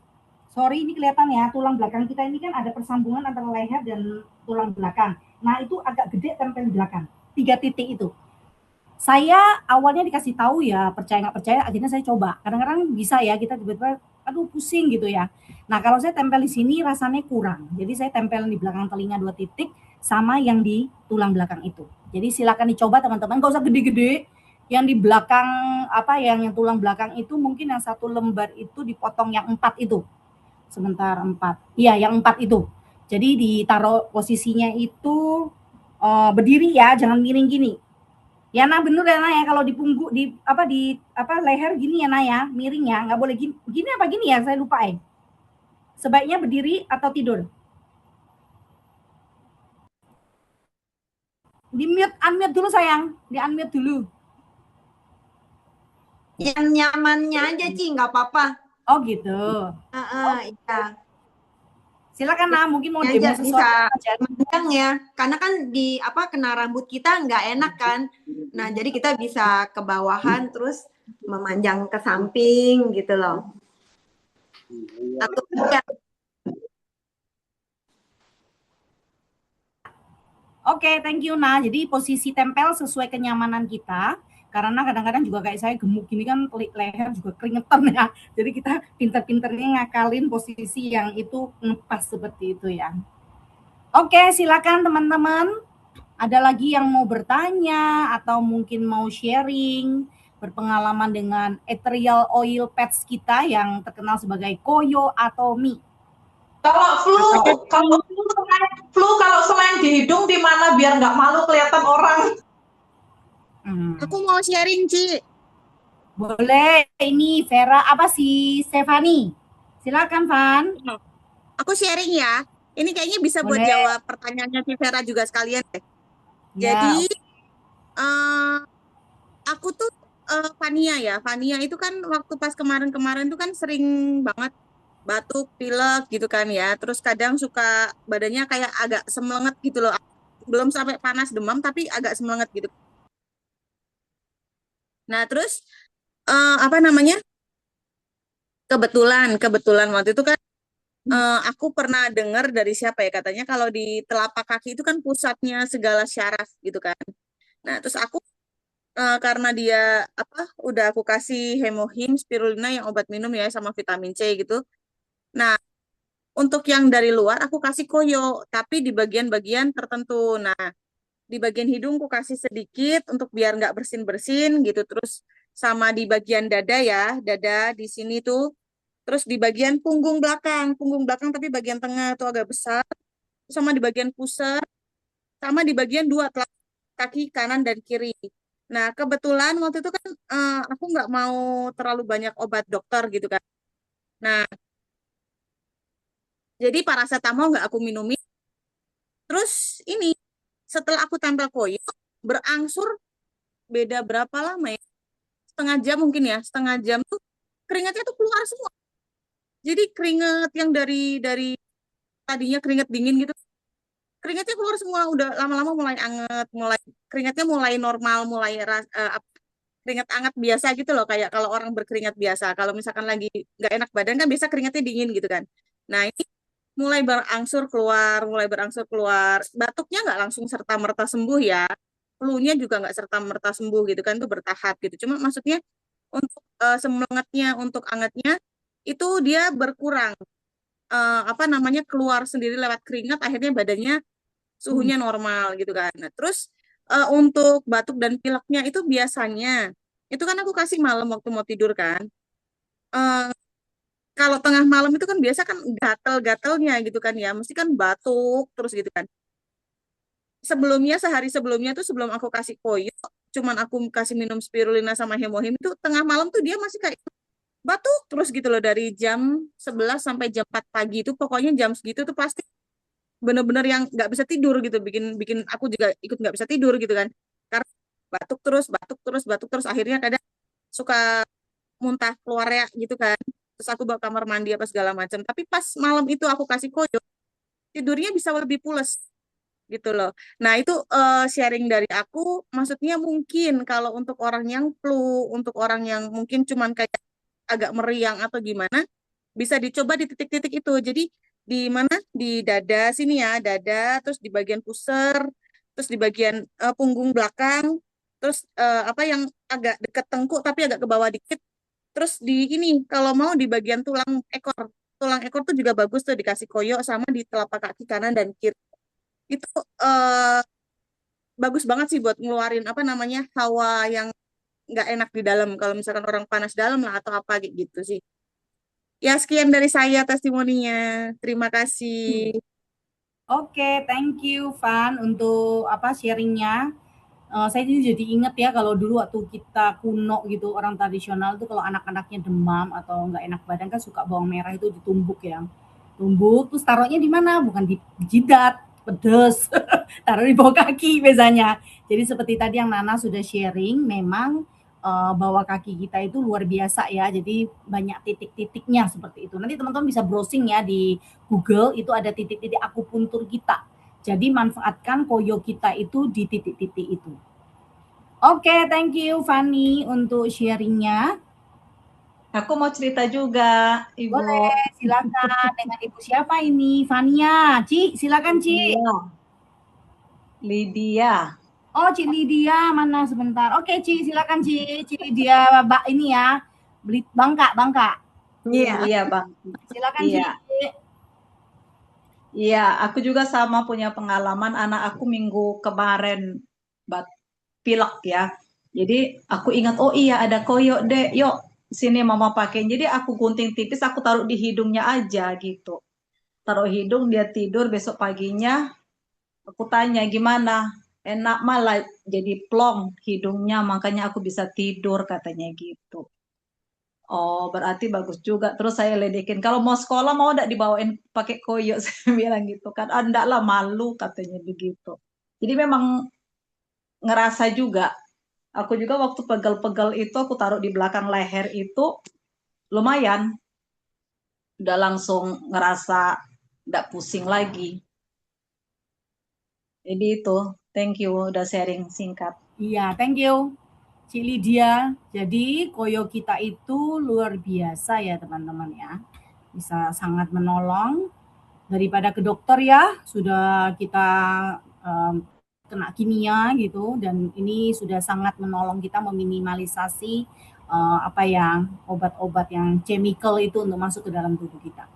Sorry ini kelihatan ya, tulang belakang kita ini kan ada persambungan antara leher dan tulang belakang. Nah itu agak gede tempel di belakang, 3 titik itu. Saya awalnya dikasih tahu ya, percaya nggak percaya, akhirnya saya coba. Kadang-kadang bisa ya, kita tiba-tiba, aduh pusing gitu ya. Nah kalau saya tempel di sini rasanya kurang. Jadi saya tempel di belakang telinga 2 titik, sama yang di tulang belakang itu. Jadi silakan dicoba teman-teman, nggak usah gede-gede. Yang di belakang, yang tulang belakang itu mungkin yang 1 lembar itu dipotong yang 4 itu. Sebentar 4. Iya yang 4 itu. Jadi ditaruh posisinya itu berdiri ya, jangan miring gini. Ya nah bener ya nah ya kalau di punggung di leher gini ya nah ya, miring ya, nggak boleh gini. Gini apa gini ya? Saya lupa Sebaiknya berdiri atau tidur? Unmute dulu sayang, di unmute dulu. Yang nyamannya aja Ci, nggak apa-apa. Oh gitu. Iya. Silakan nah, mungkin mau demo sesuatu bisa memegang ya, karena kan di kena rambut kita nggak enak kan. Nah jadi kita bisa ke bawahan terus memanjang ke samping gitu loh. Atau Oke, thank you nah. Jadi posisi tempel sesuai kenyamanan kita. Karena kadang-kadang juga kayak saya gemuk gini kan leher juga keringetan ya. Jadi kita pinter-pinternya ngakalin posisi yang itu pas seperti itu ya. Oke, silakan teman-teman. Ada lagi yang mau bertanya atau mungkin mau sharing berpengalaman dengan ethereal oil pads kita yang terkenal sebagai Koyo atau Mi. Kalau flu kalau selain di hidung di mana biar nggak malu kelihatan orang? Aku mau sharing, Ci. Boleh, ini Vera Stefani. Silakan, Van. Aku sharing ya. Ini kayaknya bisa buat jawab pertanyaannya si Vera juga sekalian deh. Jadi, aku tuh Fania ya. Fania itu kan waktu pas kemarin-kemarin tuh kan sering banget batuk, pilek gitu kan ya. Terus kadang suka badannya kayak agak semelenget gitu loh. Belum sampai panas demam tapi agak semelenget gitu. Nah, terus kebetulan waktu itu kan aku pernah dengar dari siapa ya, katanya kalau di telapak kaki itu kan pusatnya segala syaraf gitu kan. Nah, terus aku karena dia udah aku kasih hemohim, spirulina yang obat minum ya sama vitamin C gitu. Nah, untuk yang dari luar aku kasih koyo tapi di bagian-bagian tertentu. Nah, di bagian hidung ku kasih sedikit untuk biar nggak bersin-bersin gitu. Terus sama di bagian dada ya, dada di sini tuh. Terus di bagian punggung belakang tapi bagian tengah tuh agak besar. Sama di bagian pusar, sama di bagian dua telapak kaki kanan dan kiri. Nah, kebetulan waktu itu kan aku nggak mau terlalu banyak obat dokter gitu kan. Nah, jadi paracetamol nggak aku minumin. Terus ini, setelah aku tempel koyo, berangsur beda berapa lama ya? Setengah jam mungkin ya, setengah jam tuh keringatnya tuh keluar semua. Jadi keringat yang dari tadinya keringat dingin gitu, keringatnya keluar semua, udah lama-lama mulai anget, mulai keringatnya mulai normal, mulai keringat anget biasa gitu loh, kayak kalau orang berkeringat biasa. Kalau misalkan lagi nggak enak badan kan biasa keringatnya dingin gitu kan. Nah ini mulai berangsur keluar. Batuknya nggak langsung serta-merta sembuh ya. Flu-nya juga nggak serta-merta sembuh gitu kan, itu bertahap gitu. Cuma maksudnya untuk semangatnya, untuk angetnya, itu dia berkurang. Apa namanya, keluar sendiri lewat keringat, akhirnya badannya suhunya normal gitu kan. Nah, terus untuk batuk dan pileknya itu biasanya, itu kan aku kasih malam waktu mau tidur kan. Eh, Kalau tengah malam itu kan biasa kan gatel-gatelnya gitu kan ya, mesti kan batuk terus gitu kan. Sebelumnya, sehari sebelumnya tuh sebelum aku kasih koyo, cuman aku kasih minum spirulina sama hemohim itu tengah malam tuh dia masih kayak batuk terus gitu loh, dari jam 11 sampai jam 4 pagi itu pokoknya jam segitu tuh pasti bener-bener yang nggak bisa tidur gitu, bikin bikin aku juga ikut nggak bisa tidur gitu kan, karena batuk terus akhirnya kadang suka muntah keluar ya gitu kan, terus aku bawa kamar mandi apa segala macam, tapi pas malam itu aku kasih koyo tidurnya bisa lebih pules gitu loh. Nah itu sharing dari aku, maksudnya mungkin kalau untuk orang yang flu, untuk orang yang mungkin cuman kayak agak meriang atau gimana, bisa dicoba di titik-titik itu. Jadi di mana, di dada sini ya, dada, terus di bagian pusar, terus di bagian punggung belakang, terus apa yang agak dekat tengkuk tapi agak ke bawah dikit, terus di ini kalau mau di bagian tulang ekor tuh juga bagus tuh dikasih koyo, sama di telapak kaki kanan dan kiri itu eh, bagus banget sih buat ngeluarin apa namanya, hawa yang nggak enak di dalam, kalau misalkan orang panas dalam lah atau apa kayak gitu sih. Ya, sekian dari saya testimoninya. Terima kasih. Oke, thank you Van untuk apa sharingnya. Saya jadi inget ya kalau dulu waktu kita kuno gitu, orang tradisional tuh kalau anak-anaknya demam atau nggak enak badan kan suka bawang merah itu ditumbuk ya. Tumbuk terus taruhnya di mana? Bukan di jidat, pedes. Taruh di bawah kaki biasanya. Jadi seperti tadi yang Nana sudah sharing, memang bawah kaki kita itu luar biasa ya. Jadi banyak titik-titiknya seperti itu. Nanti teman-teman bisa browsing ya di Google, itu ada titik-titik akupuntur kita. Jadi manfaatkan koyo kita itu di titik-titik itu. Oke, thank you Fanny untuk sharingnya. Aku mau cerita juga, Ibu. Boleh, silakan. Dengan Ibu siapa ini? Fania. Ci, silakan Ci. Lydia. Oh, Ci Lydia, mana sebentar. Oke, Ci, silakan Ci. Ci Lydia, Mbak ini ya. Bangka. Iya, Bang. Silakan Iya. Ci. Iya, aku juga sama punya pengalaman. Anak aku minggu kemarin pilek ya. Jadi aku ingat, oh iya ada koyo deh, yuk sini mama pakai. Jadi aku gunting tipis, aku taruh di hidungnya aja gitu. Taruh hidung, dia tidur, besok paginya aku tanya gimana, enak malah jadi plong hidungnya, makanya aku bisa tidur katanya gitu. Oh berarti bagus juga. Terus saya ledekin, kalau mau sekolah mau enggak dibawain pakai koyo, saya bilang gitu kan. Ah, enggak lah, malu katanya begitu. Jadi memang ngerasa juga. Aku juga waktu pegel-pegel itu aku taruh di belakang leher itu lumayan. Udah langsung ngerasa enggak pusing lagi. Jadi itu, thank you udah sharing singkat. Iya, thank you Ci Lydia. Jadi koyo kita itu luar biasa ya teman-teman ya. Bisa sangat menolong daripada ke dokter ya. Sudah kita kena kimia gitu, dan ini sudah sangat menolong kita meminimalisasi obat-obat yang chemical itu untuk masuk ke dalam tubuh kita.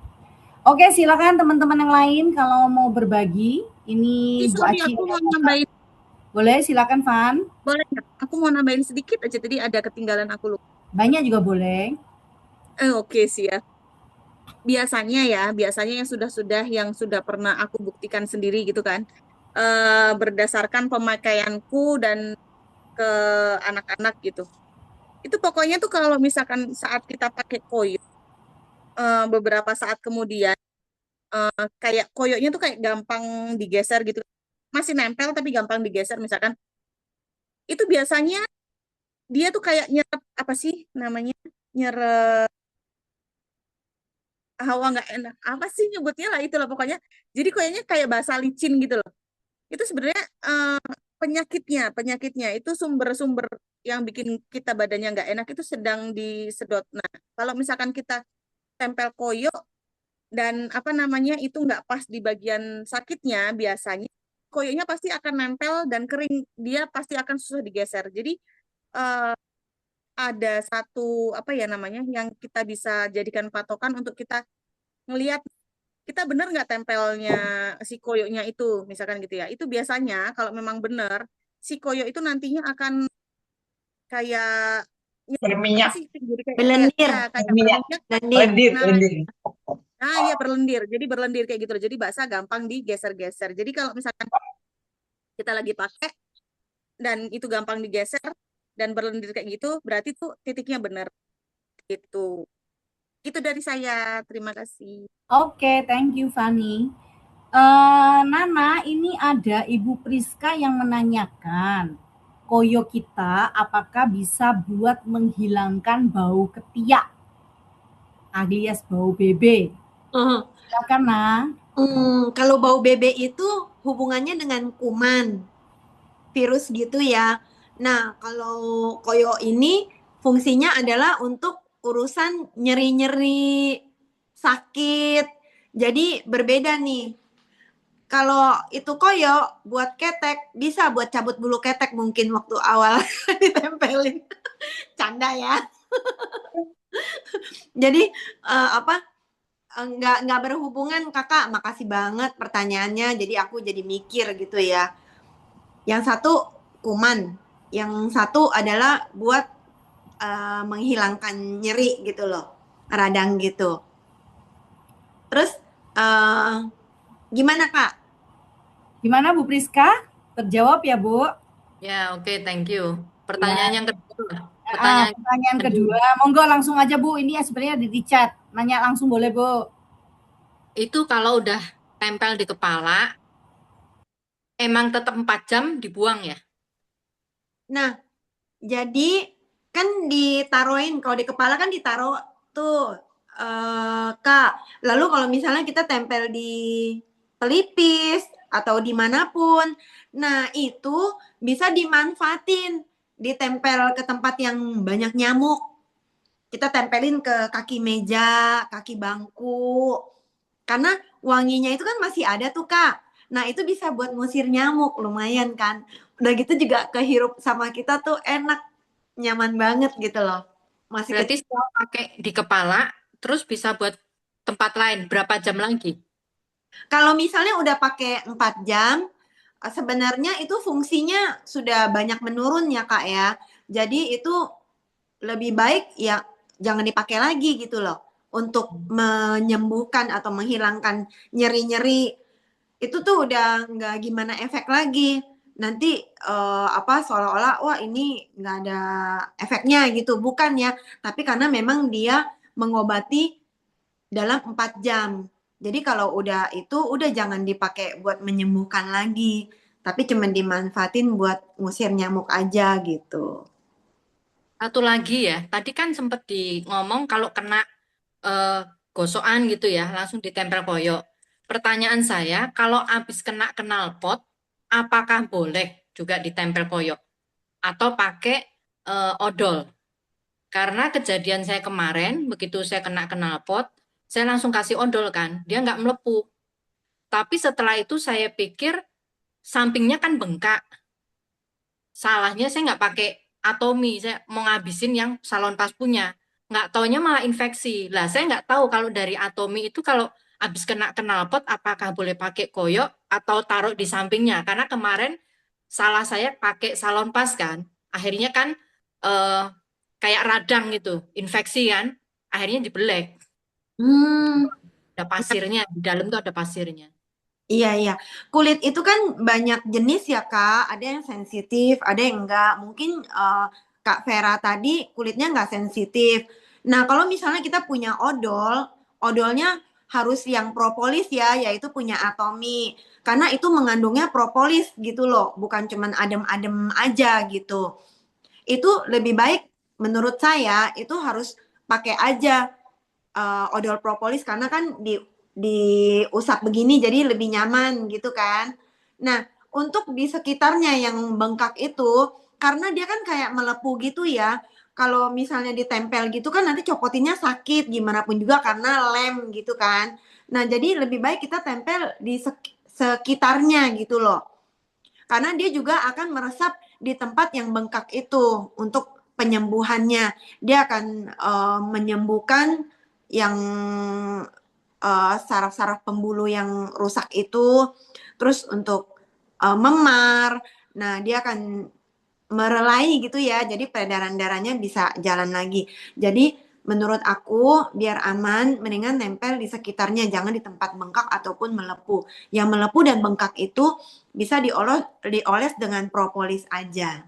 Oke, silakan teman-teman yang lain kalau mau berbagi. Ini Bu Sorry, Aci. aku mau nambahin Boleh, silakan Van. Boleh nggak? Aku mau nambahin sedikit aja, tadi ada ketinggalan aku lupa. Banyak juga boleh. Oke sih ya. Biasanya yang sudah pernah aku buktikan sendiri gitu kan. Berdasarkan pemakaianku dan ke anak-anak gitu. Itu pokoknya tuh kalau misalkan saat kita pakai koyo, beberapa saat kemudian kayak koyonya tuh kayak gampang digeser gitu. Masih nempel tapi gampang digeser misalkan. Itu biasanya dia tuh kayak nyerap apa sih namanya? Nyerap hawa nggak enak. Apa sih nyebutnya lah itulah pokoknya. Jadi koyonya kayak basa licin gitu loh. Itu sebenarnya penyakitnya itu sumber-sumber yang bikin kita badannya nggak enak itu sedang disedot. Nah, kalau misalkan kita tempel koyo dan apa namanya itu nggak pas di bagian sakitnya, biasanya koyonya pasti akan nempel dan kering, dia pasti akan susah digeser. Jadi eh, ada satu apa ya namanya yang kita bisa jadikan patokan untuk kita ngelihat kita benar nggak tempelnya si koyonya itu, misalkan gitu ya. Itu biasanya kalau memang benar si koyo itu nantinya akan kayak ya, apa Berminyak. sih jadi kayak Belendir, ya kayak Berminyak. berminyak. belendir. Lendir, Nah, lendir. ya berlendir. Jadi berlendir kayak gitu loh. Jadi basah gampang digeser-geser. Jadi kalau misalkan kita lagi pakai dan itu gampang digeser dan berlendir kayak gitu, berarti tuh titiknya benar gitu. Itu dari saya. Terima kasih. Oke, thank you Fani. Nana, ini ada Ibu Priska yang menanyakan, koyo kita apakah bisa buat menghilangkan bau ketiak alias bau bebe? Oh, Silakan, Nah. kalau bau bebek itu hubungannya dengan kuman, virus gitu ya. Nah, kalau koyo ini fungsinya adalah untuk urusan nyeri-nyeri, sakit. Jadi berbeda nih. Kalau itu koyo buat ketek, bisa buat cabut bulu ketek mungkin waktu awal ditempelin. Canda ya. Jadi apa? Nggak berhubungan kakak. Makasih banget pertanyaannya. Jadi aku jadi mikir gitu ya. Yang satu kuman, yang satu adalah buat menghilangkan nyeri gitu loh, radang gitu. Terus gimana kak? Gimana Bu Priska? Terjawab ya, Bu? Ya, oke, thank you. Pertanyaan yang kedua. Pertanyaan kedua, monggo langsung aja Bu. Ini ya sebenarnya di chat. Nanya langsung boleh Bu. Itu kalau udah tempel di kepala, emang tetap 4 jam dibuang ya? Nah, jadi kan ditaruhin, kalau di kepala kan ditaruh tuh kak. Lalu kalau misalnya kita tempel di pelipis atau dimanapun, nah itu bisa dimanfaatin, ditempel ke tempat yang banyak nyamuk. Kita tempelin ke kaki meja, kaki bangku, karena wanginya itu kan masih ada tuh kak. Nah itu bisa buat ngusir nyamuk, lumayan kan. Udah gitu juga kehirup sama kita tuh enak, nyaman banget gitu loh. Masih Berarti setelah pakai di kepala, terus bisa buat tempat lain, berapa jam lagi? Kalau misalnya udah pakai 4 jam, sebenarnya itu fungsinya sudah banyak menurun ya kak ya. Jadi itu lebih baik ya jangan dipakai lagi gitu loh. Untuk menyembuhkan atau menghilangkan nyeri-nyeri itu tuh udah nggak gimana efek lagi. Nanti apa seolah-olah wah ini nggak ada efeknya gitu, bukan ya. Tapi karena memang dia mengobati dalam 4 jam. Jadi kalau udah itu udah jangan dipakai buat menyembuhkan lagi, tapi cuma dimanfaatin buat ngusir nyamuk aja gitu. Satu lagi ya, tadi kan sempat ngomong kalau kena gosokan gitu ya, langsung ditempel koyo. Pertanyaan saya, kalau habis kena knalpot, apakah boleh juga ditempel koyo? Atau pakai odol? Karena kejadian saya kemarin, begitu saya kena knalpot, saya langsung kasih odol kan, dia nggak melepuh. Tapi setelah itu saya pikir sampingnya kan bengkak. Salahnya saya nggak pakai atomi, saya mau ngabisin yang salon pas punya. Nggak taunya malah infeksi. Lah saya nggak tahu kalau dari atomi itu kalau habis kena knalpot apakah boleh pakai koyo atau taruh di sampingnya. Karena kemarin salah saya pakai Salonpas kan, akhirnya kan kayak radang gitu, infeksi kan, akhirnya dibelek. Hmm. Ada pasirnya, di dalam tuh ada pasirnya. Iya, iya. Kulit itu kan banyak jenis ya, Kak. Ada yang sensitif, ada yang enggak. Mungkin Kak Vera tadi kulitnya enggak sensitif. Nah, kalau misalnya kita punya odol, odolnya harus yang propolis ya, yaitu punya Atomy. Karena itu mengandungnya propolis gitu loh, bukan cuman adem-adem aja gitu. Itu lebih baik menurut saya itu harus pakai aja odol propolis karena kan diusap begini jadi lebih nyaman gitu kan. Nah, untuk di sekitarnya yang bengkak itu karena dia kan kayak melepuh gitu ya. Kalau misalnya ditempel gitu kan nanti copotinnya sakit gimana pun juga karena lem gitu kan. Nah, jadi lebih baik kita tempel di sekitarnya gitu loh. Karena dia juga akan meresap di tempat yang bengkak itu untuk penyembuhannya. Dia akan menyembuhkan yang saraf-saraf pembuluh yang rusak itu, terus untuk memar, nah dia akan merelai gitu ya, jadi peredaran darahnya bisa jalan lagi. Jadi menurut aku biar aman, mendingan nempel di sekitarnya, jangan di tempat bengkak ataupun melepuh. Yang melepuh dan bengkak itu bisa dioles dengan propolis aja,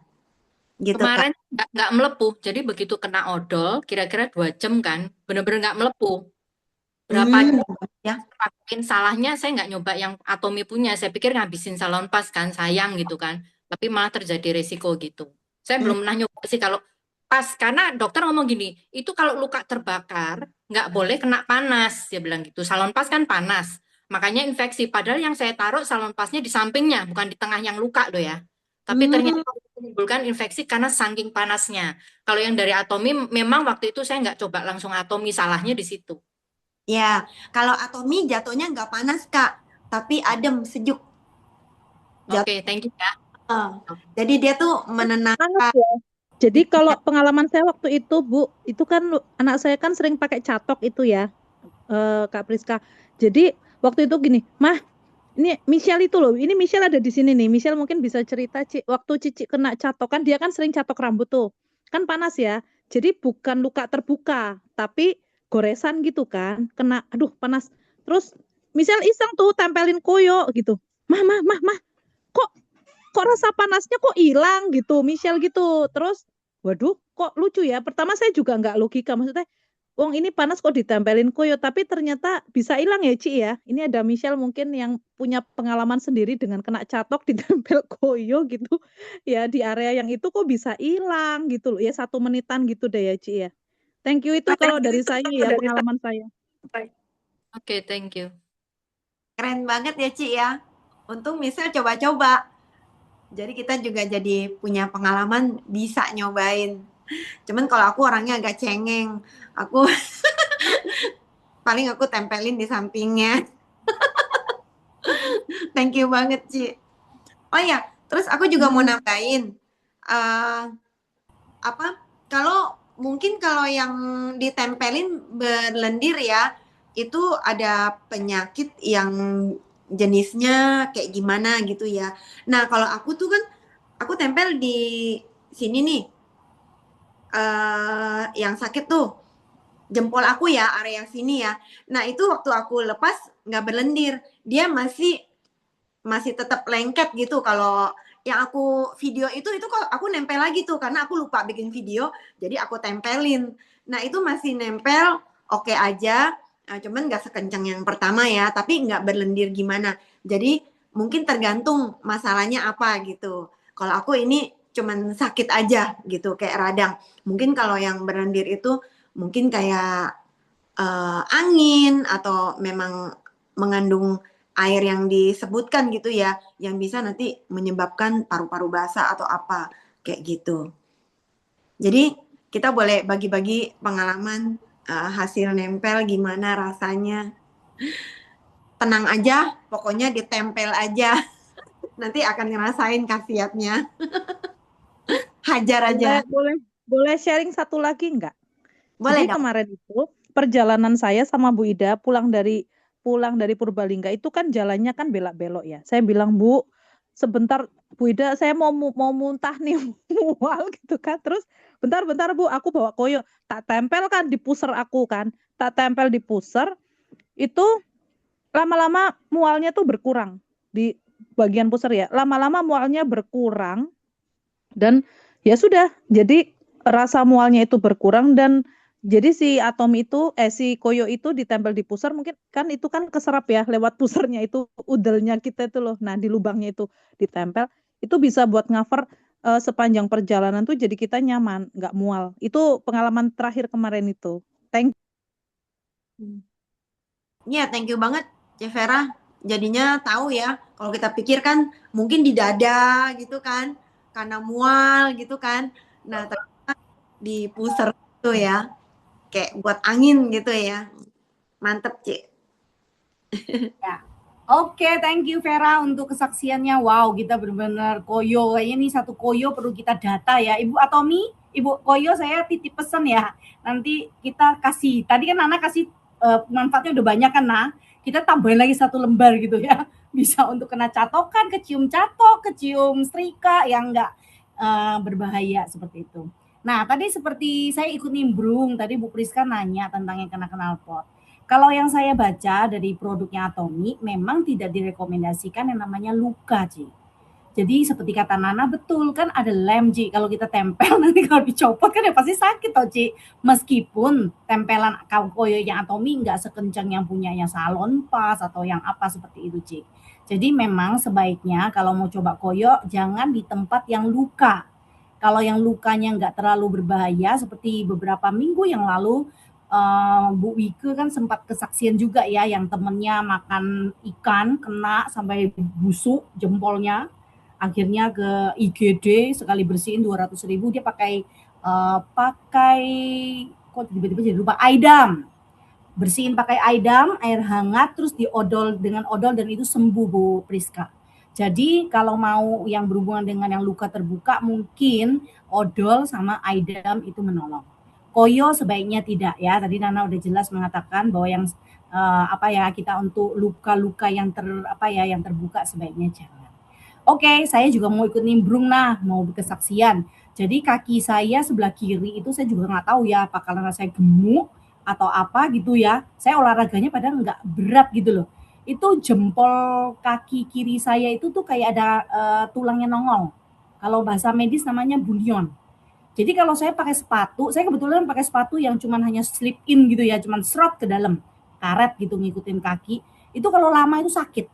gitu kan? Kemarin nggak melepuh, jadi begitu kena odol, kira-kira 2 jam kan, bener-bener nggak melepuh. Berapa Ya. pakein salahnya saya nggak nyoba yang Atomy punya, saya pikir ngabisin Salonpas kan, sayang gitu kan, tapi malah terjadi resiko gitu. Saya belum pernah nyoba sih kalau pas, karena dokter ngomong gini, itu kalau luka terbakar nggak boleh kena panas, dia bilang gitu. Salonpas kan panas, makanya infeksi. Padahal yang saya taruh Salonpasnya di sampingnya, bukan di tengah yang luka loh ya. Tapi ternyata menimbulkan infeksi karena saking panasnya. Kalau yang dari Atomy, memang waktu itu saya nggak coba langsung Atomy, salahnya di situ. Ya, kalau Atomy jatuhnya nggak panas, Kak, tapi adem, sejuk. Oke, thank you ya. Jadi dia tuh Panas menenangkan. ya. Jadi kalau pengalaman saya waktu itu, Bu, itu kan anak saya kan sering pakai catok itu ya, Kak Priska. Jadi waktu itu gini, Mah, ini Michelle itu loh, ini Michelle ada di sini nih. Michelle mungkin bisa cerita, Ci, waktu Cici kena catok kan dia kan sering catok rambut tuh. Kan panas ya. Jadi bukan luka terbuka, tapi goresan gitu kan. Kena, aduh panas. Terus Michelle iseng tuh tempelin koyo gitu. Mah, kok rasa panasnya kok hilang gitu, Michelle gitu. Terus, waduh, kok lucu ya. Pertama saya juga nggak logika, maksudnya, wong ini panas kok ditempelin koyo, tapi ternyata bisa hilang ya, Ci ya. Ini ada Michelle mungkin yang punya pengalaman sendiri dengan kena catok ditempel koyo gitu, ya di area yang itu kok bisa hilang gitu loh. Ya 1 menitan gitu deh ya, Ci ya. Thank you itu kalau dari saya ya, pengalaman saya. Oke, thank you. Keren banget ya, Ci ya. Untung Michelle coba-coba. Jadi kita juga jadi punya pengalaman bisa nyobain. Cuman kalau aku orangnya agak cengeng. Aku paling aku tempelin di sampingnya. Thank you banget, Ci. Oh ya, terus aku juga mau nambahin. Mungkin kalau yang ditempelin berlendir ya, itu ada penyakit yang jenisnya kayak gimana gitu ya. Nah, kalau aku tuh kan, aku tempel di sini nih, yang sakit tuh, jempol aku ya, area sini ya. Nah, itu waktu aku lepas nggak berlendir, dia masih tetap lengket gitu. Kalau yang aku video itu kok aku nempel lagi tuh, karena aku lupa bikin video, jadi aku tempelin. Nah, itu masih nempel, oke aja. Cuman nggak sekencang yang pertama ya, tapi nggak berlendir gimana. Jadi mungkin tergantung masalahnya apa gitu. Kalau aku ini cuman sakit aja gitu, kayak radang. Mungkin kalau yang berlendir itu mungkin kayak angin atau memang mengandung air yang disebutkan gitu ya, yang bisa nanti menyebabkan paru-paru basah atau apa kayak gitu. Jadi kita boleh bagi-bagi pengalaman hasil nempel gimana rasanya. Tenang aja, pokoknya ditempel aja. Nanti akan ngerasain khasiatnya. Hajar aja. Boleh sharing satu lagi enggak? Boleh Jadi dong. kemarin itu perjalanan saya sama Bu Ida pulang dari Purbalingga itu kan jalannya kan belok-belok ya. Saya bilang, Bu, sebentar Bu Ida, saya mau muntah nih, mual gitu kan. Terus bentar Bu, aku bawa koyo, tak tempel kan di pusar aku kan, tak tempel di pusar, itu lama-lama mualnya tuh berkurang di bagian pusar ya. Lama-lama mualnya berkurang dan ya sudah, jadi rasa mualnya itu berkurang dan jadi si koyo itu ditempel di pusar mungkin kan itu kan keserap ya lewat pusarnya itu udelnya kita itu loh. Nah, di lubangnya itu ditempel itu bisa buat cover sepanjang perjalanan tuh jadi kita nyaman, nggak mual. Itu pengalaman terakhir kemarin itu. Thank Ya, thank you banget, Cevera. Jadinya tahu ya, kalau kita pikir kan mungkin di dada gitu kan, karena mual gitu kan. Nah, ternyata di pusar itu ya, kayak buat angin gitu ya. Mantep, Cik. Ya. Oke, thank you Vera untuk kesaksiannya. Wow, kita benar-benar koyo. Kayaknya ini satu koyo perlu kita data ya. Ibu Atomi, Ibu Koyo saya titip pesan ya. Nanti kita kasih. Tadi kan Nana kasih manfaatnya udah banyak kan, nah. Kita tambahin lagi satu lembar gitu ya. Bisa untuk kena catokan, kecium catok, kecium setrika yang enggak berbahaya seperti itu. Nah, tadi seperti saya ikut nimbrung, tadi Bu Priska nanya tentang yang kena knalpot. Kalau yang saya baca dari produknya Atomi, memang tidak direkomendasikan yang namanya luka, Ci. Jadi seperti kata Nana, betul kan ada lem, Ci. Kalau kita tempel nanti kalau dicopot kan ya pasti sakit toh, Ci. Meskipun tempelan koyonya Atomi nggak sekencang yang punyanya Salon Pas atau yang apa seperti itu, Ci. Jadi memang sebaiknya kalau mau coba koyo jangan di tempat yang luka. Kalau yang lukanya nggak terlalu berbahaya seperti beberapa minggu yang lalu Bu Wike kan sempat kesaksian juga ya yang temennya makan ikan kena sampai busuk jempolnya, akhirnya ke IGD sekali bersihin 200.000 dia pakai kok tiba-tiba jadi lupa Aidam, bersihin pakai Aidam air hangat terus diodol dengan odol dan itu sembuh Bu Priska. Jadi kalau mau yang berhubungan dengan yang luka terbuka mungkin odol sama Aidam itu menolong. Koyo sebaiknya tidak ya. Tadi Nana udah jelas mengatakan bahwa yang kita untuk luka-luka yang yang terbuka sebaiknya jangan. Oke, saya juga mau ikut nimbrung mau kesaksian. Jadi kaki saya sebelah kiri itu saya juga nggak tahu ya apa karena saya gemuk atau apa gitu ya. Saya olahraganya padahal nggak berat gitu loh. Itu jempol kaki kiri saya itu tuh kayak ada tulangnya nongol. Kalau bahasa medis namanya bunion. Jadi kalau saya pakai sepatu, saya kebetulan pakai sepatu yang cuman hanya slip in gitu ya, cuman serot ke dalam, karet gitu ngikutin kaki. Itu kalau lama itu sakit.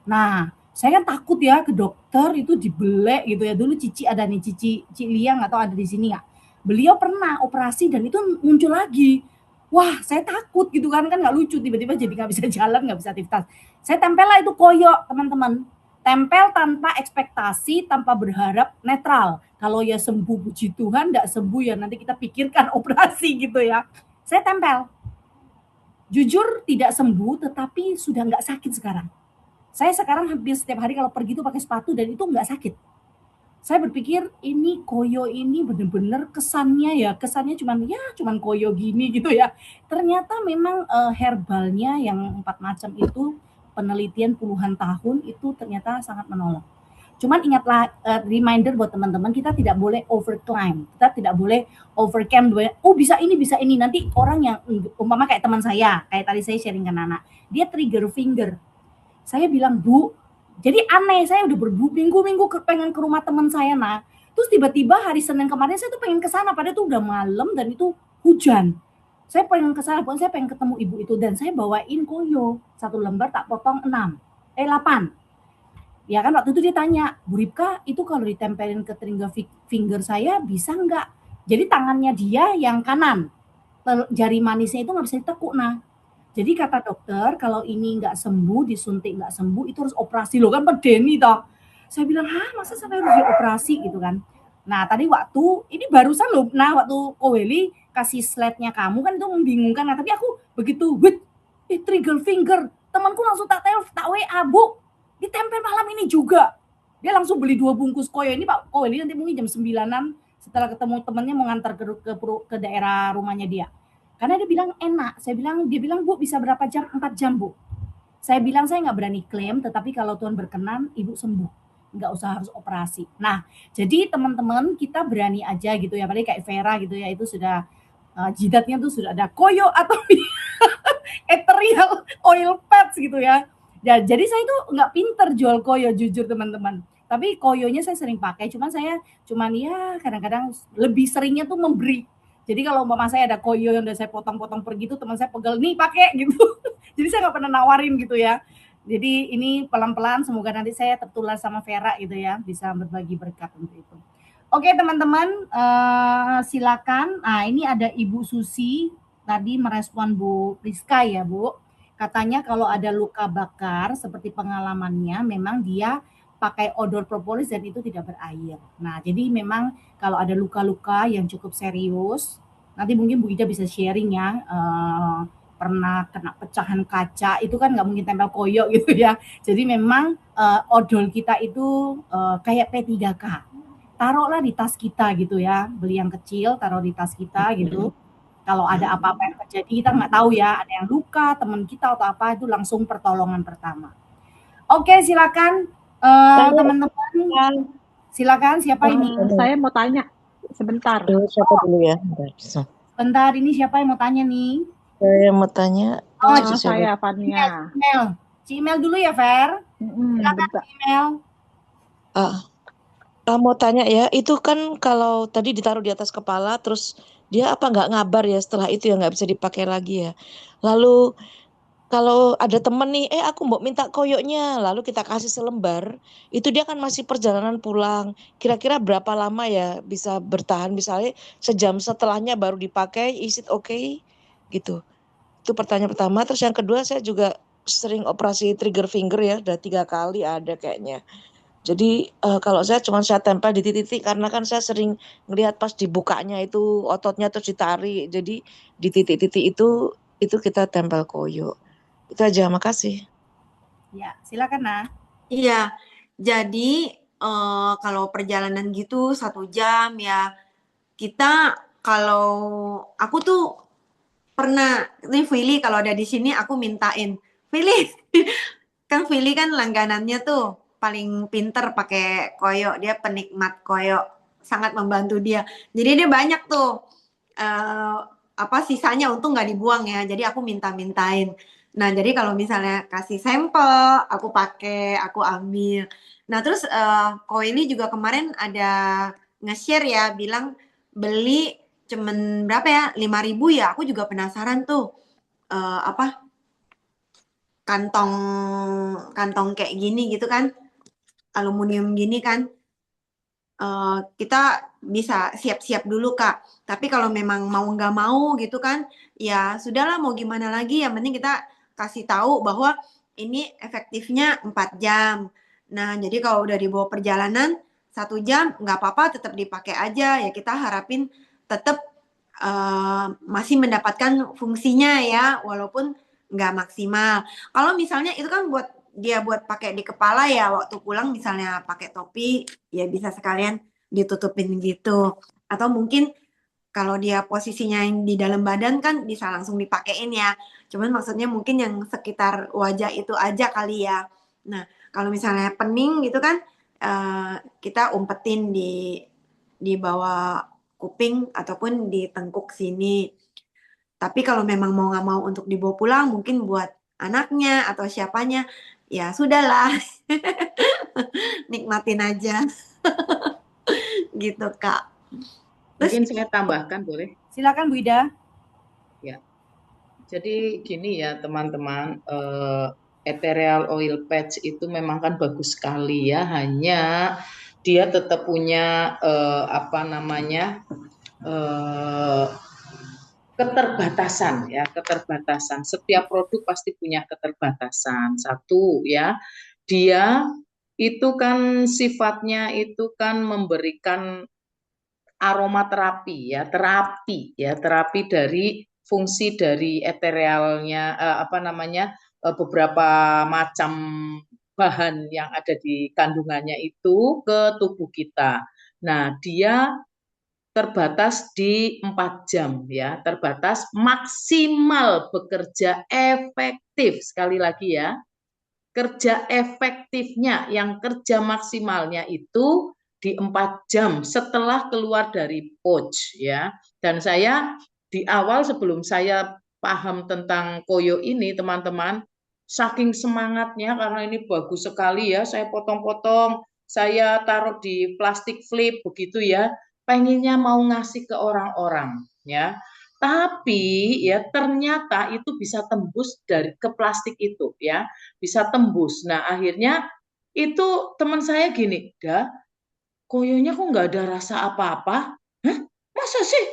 Nah, saya kan takut ya ke dokter itu dibelek gitu ya. Dulu Cici ada nih, Cici Lia nggak tahu ada di sini nggak. Beliau pernah operasi dan itu muncul lagi. Wah, saya takut gitu kan nggak lucu tiba-tiba jadi nggak bisa jalan, nggak bisa aktivitas. Saya tempel lah itu koyo teman-teman. Tempel tanpa ekspektasi, tanpa berharap, netral. Kalau ya sembuh puji Tuhan, enggak sembuh ya nanti kita pikirkan operasi gitu ya. Saya tempel. Jujur tidak sembuh tetapi sudah enggak sakit sekarang. Saya sekarang hampir setiap hari kalau pergi itu pakai sepatu dan itu enggak sakit. Saya berpikir ini koyo ini benar-benar kesannya cuman koyo gini gitu ya. Ternyata memang herbalnya yang 4 macam itu penelitian puluhan tahun itu ternyata sangat menolong. Cuman ingatlah reminder buat teman-teman kita tidak boleh overclaim, kita tidak boleh overcam. Oh bisa ini nanti orang yang umpama kayak teman saya, kayak tadi saya sharing ke Nana, dia trigger finger. Saya bilang Bu, jadi aneh saya udah berminggu-minggu pengen ke rumah teman saya terus tiba-tiba hari Senin kemarin saya tuh pengen ke sana padahal tuh udah malam dan itu hujan. Saya pengen ke sana, saya pengen ketemu ibu itu dan saya bawain koyo 1 lembar tak potong 8. Ya kan waktu itu dia tanya, Bu Ripka itu kalau ditempelin ke trigger finger saya bisa enggak? Jadi tangannya dia yang kanan, jari manisnya itu nggak bisa ditekuk Jadi kata dokter kalau ini nggak sembuh, disuntik nggak sembuh itu harus operasi loh kan pedeni toh. Saya bilang masa sampai harus dioperasi gitu kan. Nah tadi waktu ini barusan loh, waktu Koweli kasih slide-nya kamu kan itu membingungkan tapi aku begitu trigger finger temanku langsung tak WA Bu ditempel malam ini juga. Dia langsung beli 2 bungkus koyo ini Pak Koweli nanti mungkin jam 9-an setelah ketemu temannya mau ngantar ke daerah rumahnya dia. Karena dia bilang enak. Dia bilang Bu bisa berapa jam? 4 jam Bu. Saya bilang saya nggak berani klaim, tetapi kalau Tuhan berkenan, Ibu sembuh. nggak usah harus operasi. Nah, jadi teman-teman kita berani aja gitu ya, apalagi kayak Vera gitu ya, itu sudah jidatnya tuh sudah ada koyo atau ethereal oil pads gitu ya. Ya, jadi saya itu nggak pinter jual koyo jujur teman-teman. Tapi koyonya saya sering pakai, cuman ya kadang-kadang lebih seringnya tuh memberi. Jadi kalau mama saya ada koyo yang udah saya potong-potong pergi tuh teman saya pegel nih pakai gitu. Jadi saya nggak pernah nawarin gitu ya. Jadi ini pelan-pelan semoga nanti saya tertular sama Vera gitu ya, bisa berbagi berkat untuk itu. Oke teman-teman, silakan. Nah ini ada Ibu Susi tadi merespon Bu Rizka ya Bu. Katanya kalau ada luka bakar seperti pengalamannya memang dia pakai odor propolis dan itu tidak berair. Nah jadi memang kalau ada luka-luka yang cukup serius, nanti mungkin Bu Ida bisa sharing ya, pernah kena pecahan kaca itu kan nggak mungkin tempel koyo gitu ya. Jadi memang odol kita itu kayak P3K. Taruhlah di tas kita gitu ya, beli yang kecil taruh di tas kita gitu. Kalau ada apa-apa yang terjadi kita nggak tahu ya, ada yang luka teman kita atau apa itu langsung pertolongan pertama. Oke silakan teman-teman, silakan siapa ini? Saya mau tanya sebentar. Siapa dulu ya? Bentar, ini siapa yang mau tanya nih? Saya mau tanya. Saya Fania. Email dulu ya, Fer. Silakan email. Mau tanya ya, itu kan kalau tadi ditaruh di atas kepala, terus dia apa nggak ngabar ya setelah itu ya nggak bisa dipakai lagi ya. Lalu kalau ada temen nih, aku mau minta koyoknya, lalu kita kasih selembar, itu dia kan masih perjalanan pulang. Kira-kira berapa lama ya bisa bertahan? Misalnya sejam setelahnya baru dipakai, is it okay? Gitu. Itu pertanyaan pertama. Terus yang kedua saya juga sering operasi trigger finger ya, udah 3 kali ada kayaknya. Jadi kalau saya cuma saya tempel di titik-titik karena kan saya sering ngelihat pas dibukanya itu ototnya terus ditarik. Jadi di titik-titik itu kita tempel koyo. Itu aja, makasih. Ya, silakan Nah. Iya, jadi kalau perjalanan gitu 1 jam ya, kita kalau aku tuh pernah, ini Fili kalau ada di sini aku mintain, Fili, kan Fili kan langganannya tuh paling pinter pakai koyo, dia penikmat koyo, sangat membantu dia. Jadi dia banyak tuh sisanya untung nggak dibuang ya, jadi aku minta-mintain. Nah jadi kalau misalnya kasih sampel, aku pakai, aku ambil. Nah terus Koili juga kemarin ada nge-share ya, bilang beli cuman berapa ya, 5.000 ya. Aku juga penasaran tuh kantong kayak gini gitu kan, aluminium gini kan, kita bisa siap-siap dulu Kak. Tapi kalau memang mau nggak mau gitu kan, ya sudahlah mau gimana lagi, yang penting kita kasih tahu bahwa ini efektifnya 4 jam. Nah jadi kalau udah dibawa perjalanan 1 jam nggak apa-apa, tetap dipakai aja ya, kita harapin tetap masih mendapatkan fungsinya ya, walaupun nggak maksimal. Kalau misalnya itu kan buat pakai di kepala ya, waktu pulang misalnya pakai topi ya bisa sekalian ditutupin gitu, atau mungkin kalau dia posisinya yang di dalam badan kan bisa langsung dipakein ya, cuman maksudnya mungkin yang sekitar wajah itu aja kali ya. Nah kalau misalnya pening gitu kan, kita umpetin di bawah kuping ataupun di tengkuk sini. Tapi kalau memang mau nggak mau untuk dibawa pulang, mungkin buat anaknya atau siapanya, ya sudahlah, nikmatin aja. Gitu Kak. Mungkin saya tambahkan boleh? Silakan Bu Ida. Ya, jadi gini ya teman-teman, ethereal oil patch itu memang kan bagus sekali ya, hanya dia tetap punya keterbatasan ya, keterbatasan. Setiap produk pasti punya keterbatasan. Satu ya, dia itu kan sifatnya itu kan memberikan aromaterapi ya, terapi dari fungsi dari etherealnya beberapa macam bahan yang ada di kandungannya itu ke tubuh kita. Nah, dia terbatas di 4 jam ya, terbatas, maksimal bekerja efektif, sekali lagi ya, kerja efektifnya, yang kerja maksimalnya itu di 4 jam setelah keluar dari pouch ya. Dan saya di awal sebelum saya paham tentang koyo ini teman-teman, saking semangatnya karena ini bagus sekali ya, saya potong-potong, saya taruh di plastik flip begitu ya, pengennya mau ngasih ke orang-orang ya. Tapi ya ternyata itu bisa tembus dari ke plastik itu ya, bisa tembus. Nah akhirnya itu teman saya gini, dah koyonya kok nggak ada rasa apa-apa? Hah? Masa sih?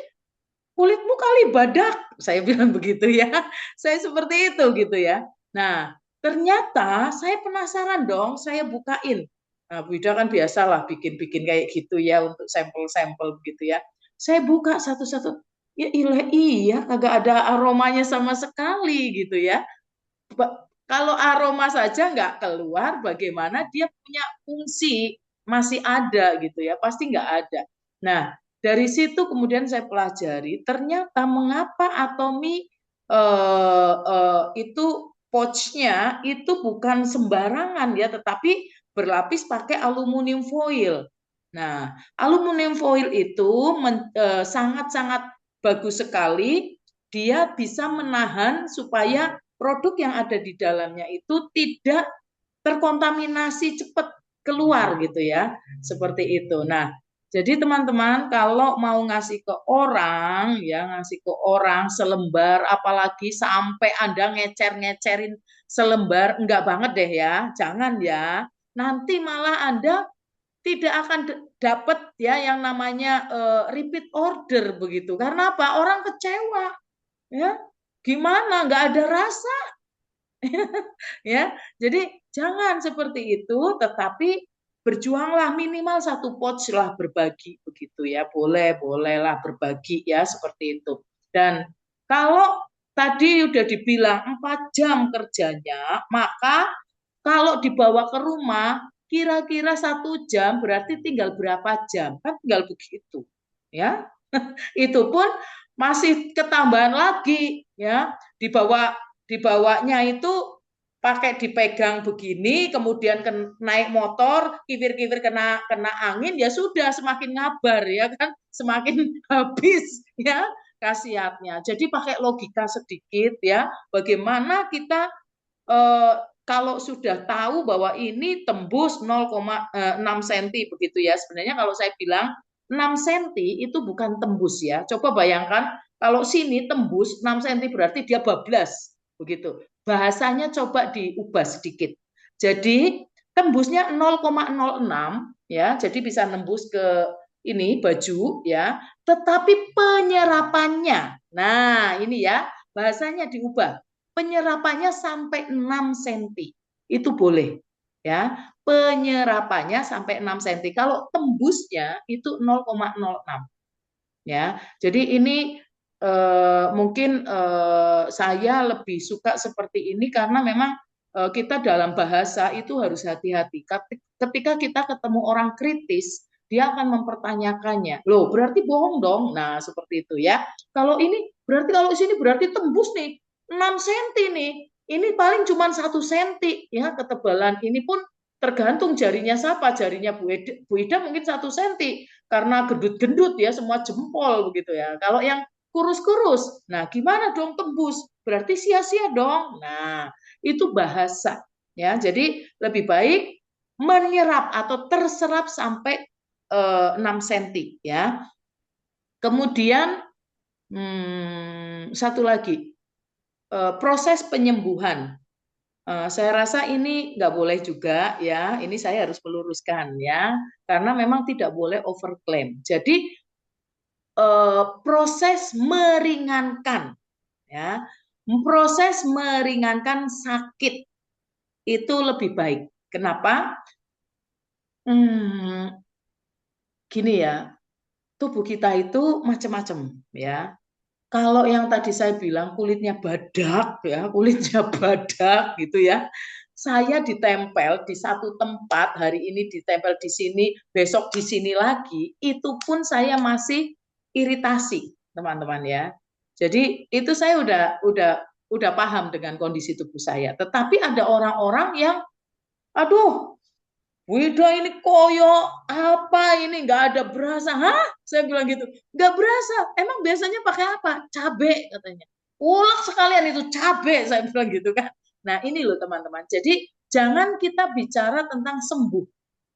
Kulitmu kali badak? Saya bilang begitu ya. Saya seperti itu gitu ya. Nah ternyata saya penasaran dong, saya bukain. Nah Bu Ida kan biasalah bikin-bikin kayak gitu ya untuk sampel-sampel begitu ya. Saya buka satu-satu. Ya iya, kagak ada aromanya sama sekali gitu ya. Kalau aroma saja nggak keluar, bagaimana dia punya fungsi masih ada gitu ya? Pasti nggak ada. Nah, dari situ kemudian saya pelajari ternyata mengapa Atomy itu pouchnya itu bukan sembarangan ya, tetapi berlapis pakai aluminium foil. Nah, aluminium foil itu sangat-sangat bagus sekali, dia bisa menahan supaya produk yang ada di dalamnya itu tidak terkontaminasi cepat keluar gitu ya, seperti itu. Nah, jadi teman-teman kalau mau ngasih ke orang ya, ngasih ke orang selembar, apalagi sampai Anda ngecer-ngecerin selembar, enggak banget deh ya, jangan ya. Nanti malah Anda tidak akan dapat ya yang namanya repeat order begitu. Karena apa? Orang kecewa ya. Gimana? Nggak ada rasa ya. Jadi jangan seperti itu, tetapi berjuanglah minimal 1 pouch lah berbagi begitu ya. Bolehlah berbagi ya seperti itu. Dan kalau tadi udah dibilang 4 jam kerjanya, maka kalau dibawa ke rumah kira-kira 1 jam berarti tinggal berapa jam? Kan tinggal begitu ya. Itu pun masih ketambahan lagi ya, dibawanya itu pakai dipegang begini, kemudian naik motor, kivir-kivir kena angin, ya sudah semakin ngabar ya kan, semakin habis ya khasiatnya. Jadi pakai logika sedikit ya, bagaimana kita kalau sudah tahu bahwa ini tembus 0,6 cm begitu ya. Sebenarnya kalau saya bilang 6 cm itu bukan tembus ya. Coba bayangkan kalau sini tembus 6 cm berarti dia bablas begitu. Bahasanya coba diubah sedikit. Jadi tembusnya 0,06 ya. Jadi bisa nembus ke ini baju ya. Tetapi penyerapannya. Nah, ini ya bahasanya diubah. Penyerapannya sampai 6 cm. Itu boleh. Ya, penyerapannya sampai 6 cm. Kalau tembusnya itu 0,06. Ya. Jadi ini mungkin saya lebih suka seperti ini karena memang kita dalam bahasa itu harus hati-hati. Ketika kita ketemu orang kritis, dia akan mempertanyakannya. Loh, berarti bohong dong. Nah, seperti itu ya. Kalau ini berarti kalau sini berarti tembus nih. 6 cm nih, ini paling cuma 1 cm ya ketebalan. Ini pun tergantung jarinya siapa, jarinya Bu Ida mungkin 1 cm karena gendut-gendut ya, semua jempol begitu ya. Kalau yang kurus-kurus, nah gimana dong tembus? Berarti sia-sia dong. Nah itu bahasa ya. Jadi lebih baik menyerap atau terserap sampai 6 cm ya. Kemudian satu lagi. Proses penyembuhan. Saya rasa ini nggak boleh juga ya. Ini saya harus meluruskan ya, karena memang tidak boleh overclaim. Jadi proses meringankan ya, proses meringankan sakit itu lebih baik. Kenapa? Gini ya, tubuh kita itu macam-macam ya. Kalau yang tadi saya bilang kulitnya badak ya, kulitnya badak gitu ya. Saya ditempel di satu tempat, hari ini ditempel di sini, besok di sini lagi, itu pun saya masih iritasi, teman-teman ya. Jadi itu saya udah udah paham dengan kondisi tubuh saya. Tetapi ada orang-orang yang, aduh, Wida ini koyo apa ini, nggak ada berasa. Hah? Saya bilang gitu, nggak berasa. Emang biasanya pakai apa? Cabe katanya. Ulek sekalian itu cabe, saya bilang gitu kan. Nah ini loh teman-teman. Jadi jangan kita bicara tentang sembuh,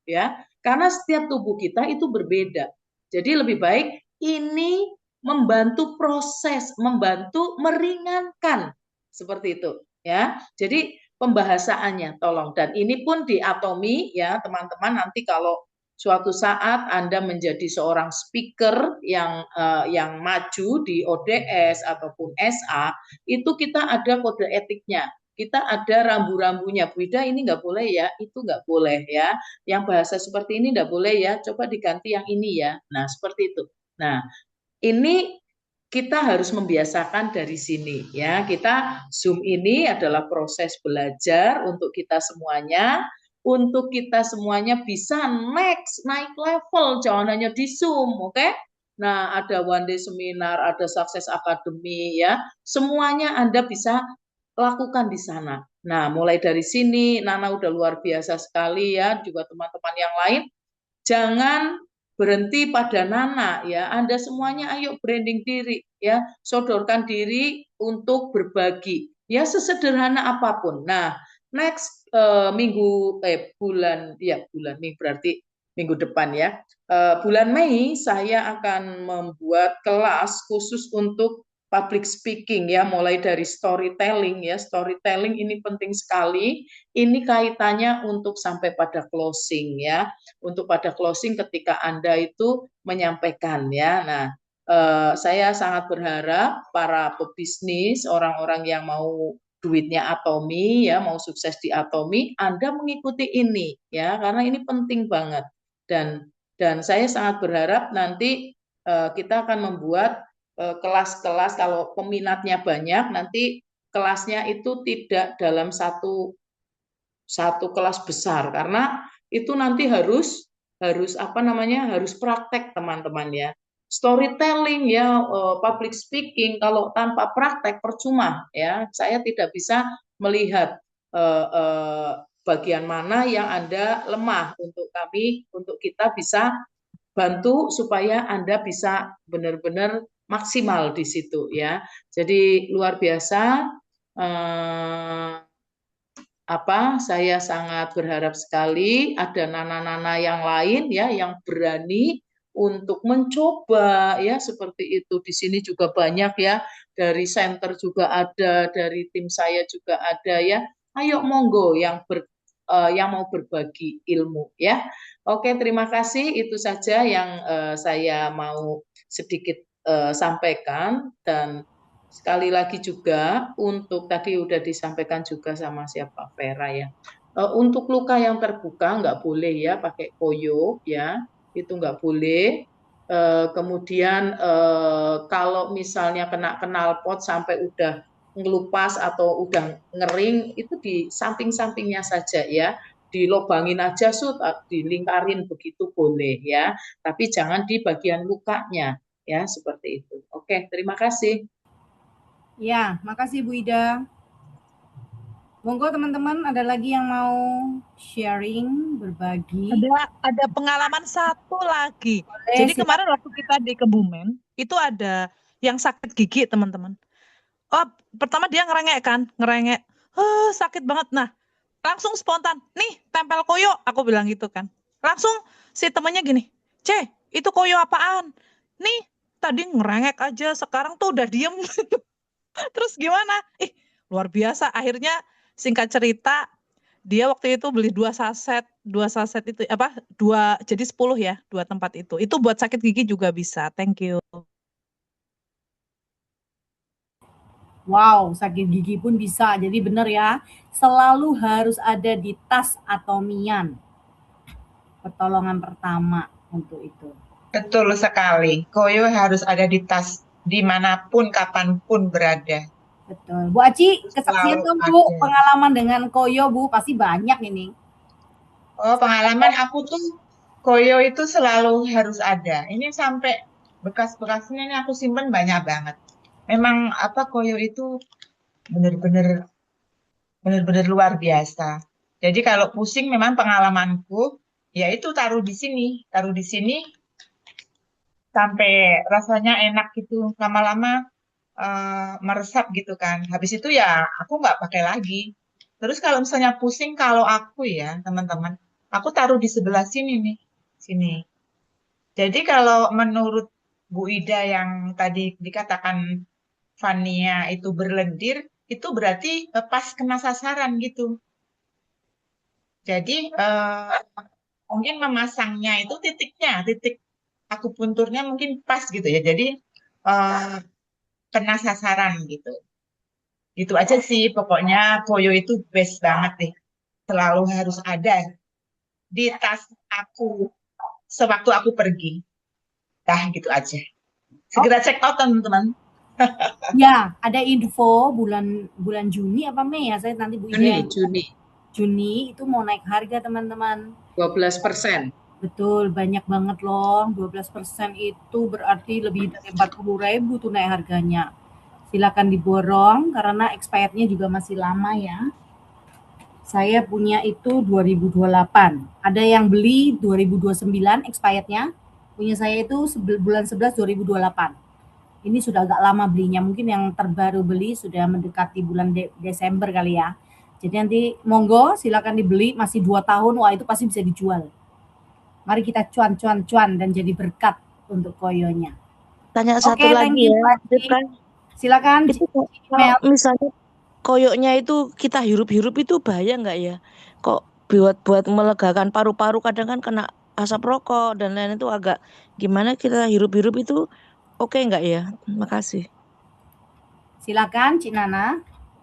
ya, karena setiap tubuh kita itu berbeda. Jadi lebih baik ini membantu proses, membantu meringankan seperti itu, ya. Jadi pembahasannya tolong, dan ini pun di Atomi ya teman-teman. Nanti kalau suatu saat Anda menjadi seorang speaker yang maju di ODS ataupun SA, itu kita ada kode etiknya, kita ada rambu-rambunya. Bu Ida ini nggak boleh ya, itu nggak boleh ya, yang bahasa seperti ini nggak boleh ya, coba diganti yang ini ya. Nah seperti itu. Nah ini kita harus membiasakan dari sini ya. Kita Zoom ini adalah proses belajar untuk kita semuanya bisa naik level, jangan hanya di Zoom, oke? Nah, ada one day seminar, ada Success Academy ya. Semuanya Anda bisa lakukan di sana. Nah, mulai dari sini Nana udah luar biasa sekali ya, juga teman-teman yang lain. Jangan berhenti pada Nana ya. Anda semuanya ayo branding diri ya, sodorkan diri untuk berbagi ya, sesederhana apapun. Nah, next bulan Mei, berarti minggu depan ya. Bulan Mei saya akan membuat kelas khusus untuk public speaking ya, mulai dari storytelling ya. Storytelling ini penting sekali. Ini kaitannya untuk sampai pada closing ya. Untuk pada closing ketika Anda itu menyampaikan ya. Nah, saya sangat berharap para pebisnis, orang-orang yang mau duitnya Atomi ya, mau sukses di Atomi, Anda mengikuti ini ya, karena ini penting banget. Dan saya sangat berharap nanti kita akan membuat kelas-kelas, kalau peminatnya banyak, nanti kelasnya itu tidak dalam satu kelas besar, karena itu nanti harus praktek teman-teman ya. Storytelling ya, public speaking, kalau tanpa praktek percuma ya. Saya tidak bisa melihat bagian mana yang Anda lemah, untuk kita bisa bantu supaya Anda bisa benar-benar maksimal di situ ya. Jadi luar biasa. Saya sangat berharap sekali ada nana-nana yang lain ya, yang berani untuk mencoba ya, seperti itu. Di sini juga banyak ya, dari center juga ada, dari tim saya juga ada ya. Ayo monggo yang mau berbagi ilmu ya. Oke, terima kasih. Itu saja yang saya mau sedikit sampaikan. Dan sekali lagi juga, untuk tadi udah disampaikan juga sama siapa, Vera ya. Untuk luka yang terbuka nggak boleh ya pakai koyo ya, itu nggak boleh. Kemudian kalau misalnya kena knalpot sampai udah ngelupas atau udah ngering, itu di samping-sampingnya saja ya, dilobangin aja, dilingkarin begitu boleh ya, tapi jangan di bagian lukanya ya, seperti itu. Oke, terima kasih. Ya, makasih Bu Ida. Monggo teman-teman, ada lagi yang mau sharing, berbagi? Ada pengalaman satu lagi. Boleh, jadi kemarin waktu kita di Kebumen, itu ada yang sakit gigi teman-teman. Oh, pertama dia ngerengek, sakit banget. Nah, langsung spontan, nih tempel koyo, aku bilang gitu kan. Langsung si temennya gini, itu koyo apaan? Nih, tadi ngerengek aja, sekarang tuh udah diem. Terus gimana? Luar biasa. Akhirnya singkat cerita, dia waktu itu beli 2 saset itu jadi 10 ya, 2 tempat itu. Itu buat sakit gigi juga bisa. Thank you. Wow, sakit gigi pun bisa. Jadi benar ya, selalu harus ada di tas Atomian. Pertolongan pertama untuk itu. Betul sekali. Koyo harus ada di tas dimanapun, kapanpun berada. Betul. Bu Aci, kesaksian dong Bu, pengalaman dengan koyo Bu, pasti banyak ini. Oh, pengalaman aku tuh koyo itu selalu harus ada. Ini sampai bekas-bekasnya ini aku simpen banyak banget. Memang koyo itu bener-bener bener-bener luar biasa. Jadi kalau pusing memang pengalamanku, ya itu taruh di sini sampai rasanya enak gitu. Lama-lama meresap gitu kan. Habis itu ya aku nggak pakai lagi. Terus kalau misalnya pusing, kalau aku ya teman-teman, aku taruh di sebelah sini nih, sini. Jadi kalau menurut Bu Ida yang tadi dikatakan Fania itu berlendir, itu berarti pas kena sasaran gitu. Jadi mungkin memasangnya itu titik akupunturnya mungkin pas gitu ya. Jadi eh, kena sasaran gitu. Gitu aja sih, pokoknya koyo itu best banget deh. Selalu harus ada di tas aku sewaktu aku pergi. Dah gitu aja. Segera check out teman-teman. Ya, ada info bulan bulan Juni apa Mei ya? Saya nanti Bu Ida yang Juni itu mau naik harga teman-teman. 12%. Betul, banyak banget loh. 12% itu berarti lebih dari 40.000 tuh naik harganya. Silakan diborong karena expirednya juga masih lama ya. Saya punya itu 2028. Ada yang beli 2029 expirednya. Punya saya itu bulan 11 2028. Ini sudah agak lama belinya. Mungkin yang terbaru beli sudah mendekati bulan Desember kali ya. Jadi nanti monggo silakan dibeli, masih 2 tahun, wah itu pasti bisa dijual. Mari kita cuan dan jadi berkat untuk koyonya. Tanya Oke, satu lagi thank you, ya, Pak Ji. Kan Silakan itu email. kalau misalnya koyoknya itu kita hirup-hirup itu bahaya nggak ya? Kok buat melegakan paru-paru kadang kan kena asap rokok dan lain itu agak gimana kita hirup-hirup itu oke nggak ya? Makasih. Silakan Cik Nana.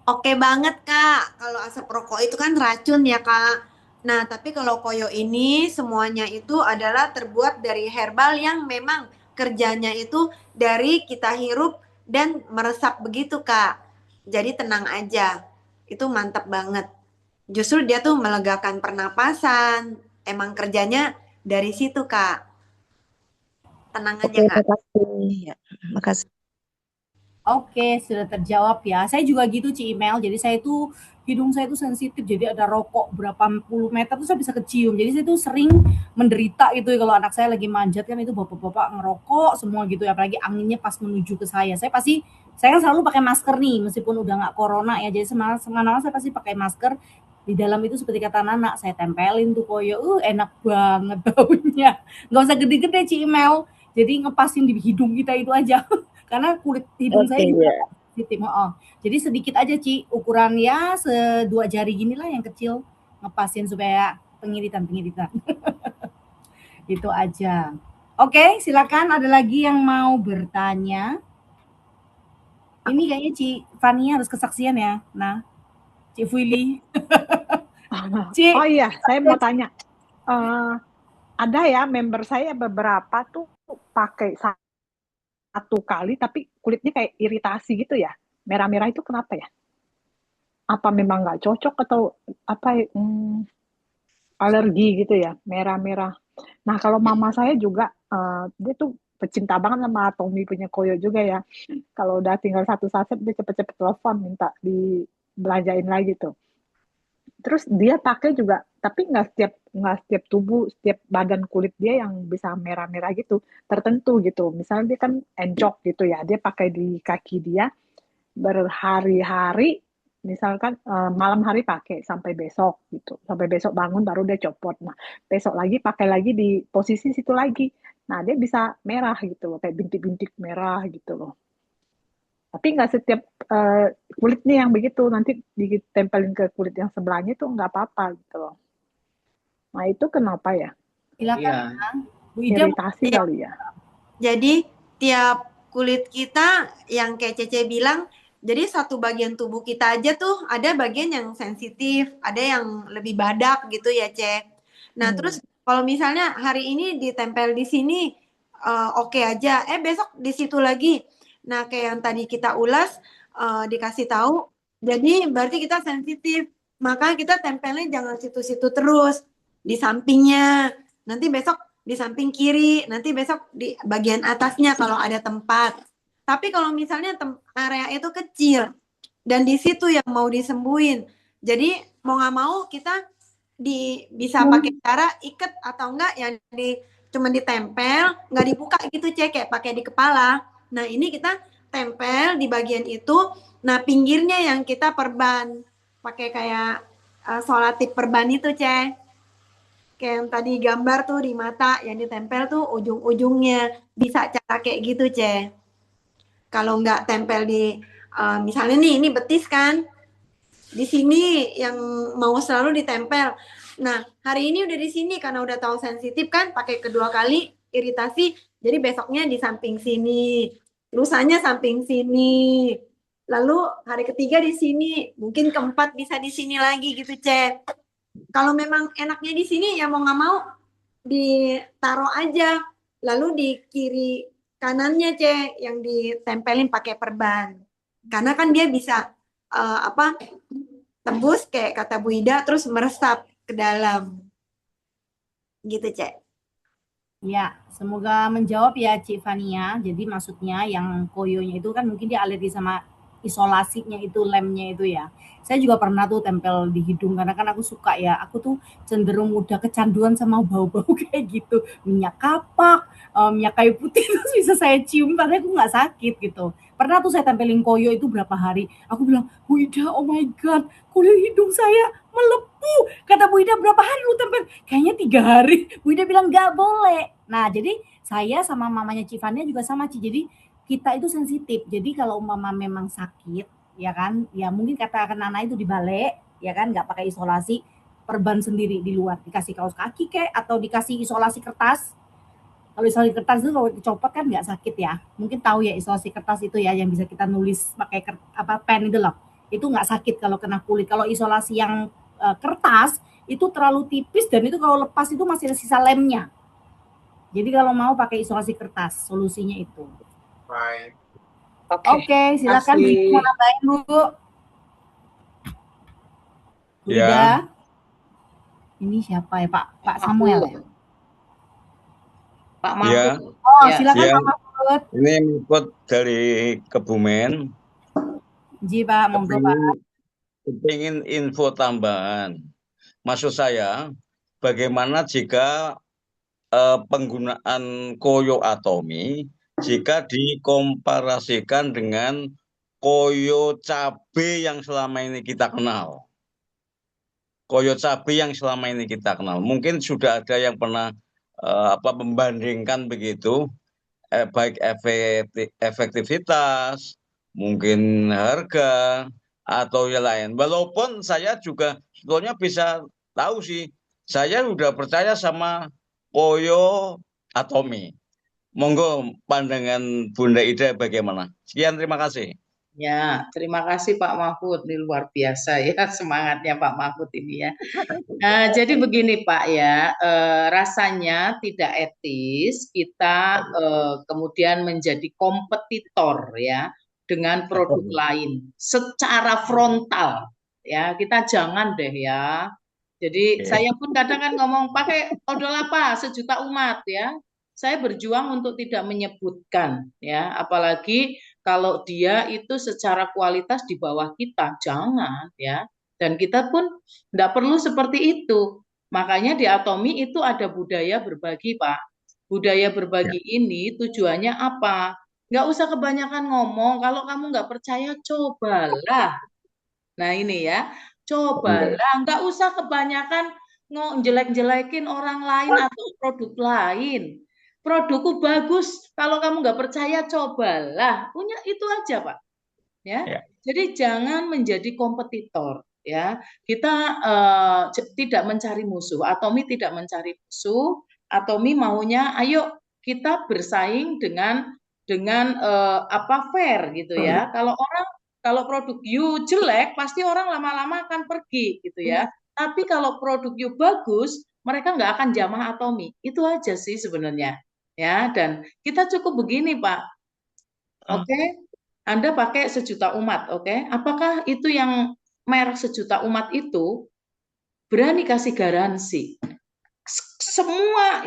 Oke banget Kak, kalau asap rokok itu kan racun ya Kak. Nah, tapi kalau koyo ini semuanya itu adalah terbuat dari herbal yang memang kerjanya itu dari kita hirup dan meresap begitu Kak. Jadi tenang aja, itu mantap banget. Justru dia tuh melegakan pernapasan, emang kerjanya dari situ Kak. Tenang aja Oke, Kak. makasih. Ya, makasih. Oke, sudah terjawab ya. Saya juga gitu Ci Email. Jadi saya itu hidung saya itu sensitif. Jadi ada rokok berapa puluh meter tuh saya bisa kecium. Jadi saya itu sering menderita gitu ya kalau anak saya lagi manjat kan itu bapak-bapak ngerokok semua gitu ya. Apalagi anginnya pas menuju ke saya. Saya kan selalu pakai masker nih meskipun udah nggak corona ya. Jadi semana saya pasti pakai masker. Di dalam itu seperti kata Nana, saya tempelin tuh koyo. Enak banget baunya. Nggak usah gede-gede Ci Email. Jadi ngepasin di hidung kita itu aja. Karena kulit hidung saya juga sensitif. Jadi sedikit aja Ci, ukuran ya sedua jari gini lah yang kecil, ngepasin supaya pengiritan. Itu aja. Oke, silakan ada lagi yang mau bertanya. Ini kayaknya Ci Fania harus kesaksian ya. Nah, Ci Fili. Ci. Oh iya, saya mau tanya. Ada ya member saya beberapa tuh pakai satu kali tapi kulitnya kayak iritasi gitu ya, merah-merah itu kenapa ya? Apa memang nggak cocok atau apa? Alergi gitu ya, merah-merah. Nah kalau mama saya juga dia tuh pecinta banget sama Tommy punya koyo juga ya. Kalau udah tinggal satu saset dia cepet-cepet telepon minta dibelanjain lagi tuh. Terus dia pakai juga, tapi nggak setiap tubuh, setiap badan kulit dia yang bisa merah-merah gitu, tertentu gitu. Misalnya dia kan encok gitu ya, dia pakai di kaki dia berhari-hari, misalkan malam hari pakai sampai besok gitu, sampai besok bangun baru dia copot. Nah besok lagi pakai lagi di posisi situ lagi. Nah dia bisa merah gitu loh, kayak bintik-bintik merah gitu loh. Tapi nggak setiap kulitnya yang begitu, nanti ditempelin ke kulit yang sebelahnya tuh nggak apa-apa gitu loh. Nah itu kenapa ya? Silakan Bu Ida. Iritasi kali ya. Jadi tiap kulit kita yang kayak Cece bilang, jadi satu bagian tubuh kita aja tuh ada bagian yang sensitif, ada yang lebih badak gitu ya Ce. Nah terus kalau misalnya hari ini ditempel di sini oke aja, besok di situ lagi. Nah kayak yang tadi kita ulas dikasih tahu, jadi berarti kita sensitif. Maka kita tempelnya jangan situ-situ terus, di sampingnya. Nanti besok di samping kiri, nanti besok di bagian atasnya kalau ada tempat. Tapi kalau misalnya area itu kecil, dan di situ yang mau disembuhin. Jadi mau nggak mau kita bisa pakai cara ikat atau enggak yang cuma ditempel, nggak dibuka gitu cek, kayak pakai di kepala. Nah ini kita tempel di bagian itu. Nah pinggirnya yang kita perban pakai kayak solatip perban itu cek. Kayak yang tadi gambar tuh di mata yang ditempel tuh ujung-ujungnya, bisa cara kayak gitu cek. Kalau nggak tempel di misalnya nih ini betis kan, di sini yang mau selalu ditempel. Nah hari ini udah di sini karena udah tahu sensitif kan, pakai kedua kali iritasi, jadi besoknya di samping sini, lusanya samping sini, lalu hari ketiga di sini, mungkin keempat bisa di sini lagi gitu cek. Kalau memang enaknya di sini ya mau nggak mau ditaruh aja, lalu di kiri kanannya cek yang ditempelin pakai perban, karena kan dia bisa tembus kayak kata Bu Ida terus meresap ke dalam gitu cek. Ya, semoga menjawab ya Cik Fania. Jadi maksudnya yang koyonya itu kan mungkin dia alergi sama isolasinya itu, lemnya itu ya. Saya juga pernah tuh tempel di hidung karena kan aku suka ya. Aku tuh cenderung mudah kecanduan sama bau-bau kayak gitu. Minyak kapak, minyak kayu putih terus bisa saya cium padahal aku nggak sakit gitu. Pernah tuh saya tempelin koyo itu berapa hari. Aku bilang, Bu Ida, oh my God, koyo hidung saya melepuh. Kata Bu Ida, berapa hari lu tempel? Kayaknya 3 hari. Bu Ida bilang, nggak boleh. Nah, jadi saya sama mamanya Civania juga sama, Ci. Jadi kita itu sensitif. Jadi kalau mama memang sakit, ya kan, ya mungkin kata Nana itu dibalik, ya kan, nggak pakai isolasi, perban sendiri di luar, dikasih kaos kaki kayak, atau dikasih isolasi kertas. Kalau isolasi kertas itu kalau dicopot kan nggak sakit ya. Mungkin tahu ya isolasi kertas itu ya, yang bisa kita nulis pakai pen itu loh. Itu nggak sakit kalau kena kulit. Kalau isolasi yang kertas itu terlalu tipis dan itu kalau lepas itu masih ada sisa lemnya. Jadi kalau mau pakai isolasi kertas, solusinya itu. Baik. Oke, silakan Bu Ida mau nambahin Bu. Bu Ya. Ida. Ini siapa ya Pak Samuel ya? Pak Ya. Mahfud. Oh, Ya. silakan Ya. Pak Mahfud. Ini Mahfud dari Kebumen. Ji Pak, monggo Pak. Kepingin info tambahan. Maksud saya, bagaimana jika penggunaan koyo atomi jika dikomparasikan dengan koyo cabe yang selama ini kita kenal. Koyo cabe yang selama ini kita kenal. Mungkin sudah ada yang pernah membandingkan begitu, baik efektivitas, mungkin harga, atau yang lain. Walaupun saya juga sebetulnya bisa tahu sih, saya sudah percaya sama koyo atomi. Monggo pandangan Bunda Ida bagaimana? Sekian, terima kasih. Ya, terima kasih Pak Mahfud. Ini luar biasa ya semangatnya Pak Mahfud ini ya. Jadi begini Pak ya, rasanya tidak etis kita kemudian menjadi kompetitor ya dengan produk lain secara frontal ya. Kita jangan deh ya. Jadi saya pun kadang kan ngomong pakai odol apa sejuta umat ya. Saya berjuang untuk tidak menyebutkan ya, apalagi kalau dia itu secara kualitas di bawah kita, jangan ya. Dan kita pun tidak perlu seperti itu. Makanya di Atomi itu ada budaya berbagi, Pak. Budaya berbagi ini tujuannya apa? Nggak usah kebanyakan ngomong. Kalau kamu nggak percaya, cobalah. Nah ini ya, cobalah. Nggak usah kebanyakan jelek-jelekin orang lain atau produk lain. Produkku bagus. Kalau kamu nggak percaya, cobalah. Punya itu aja, Pak. Ya. Jadi jangan menjadi kompetitor. Ya, kita tidak mencari musuh. Atomi tidak mencari musuh. Atomi maunya, ayo kita bersaing dengan fair gitu ya. Kalau produk you jelek, pasti orang lama-lama akan pergi gitu ya. Tapi kalau produk you bagus, mereka nggak akan jamah Atomi. Itu aja sih sebenarnya. Ya, dan kita cukup begini, Pak. Oke, Anda pakai sejuta umat, oke? Apakah itu yang merek sejuta umat itu berani kasih garansi? Semua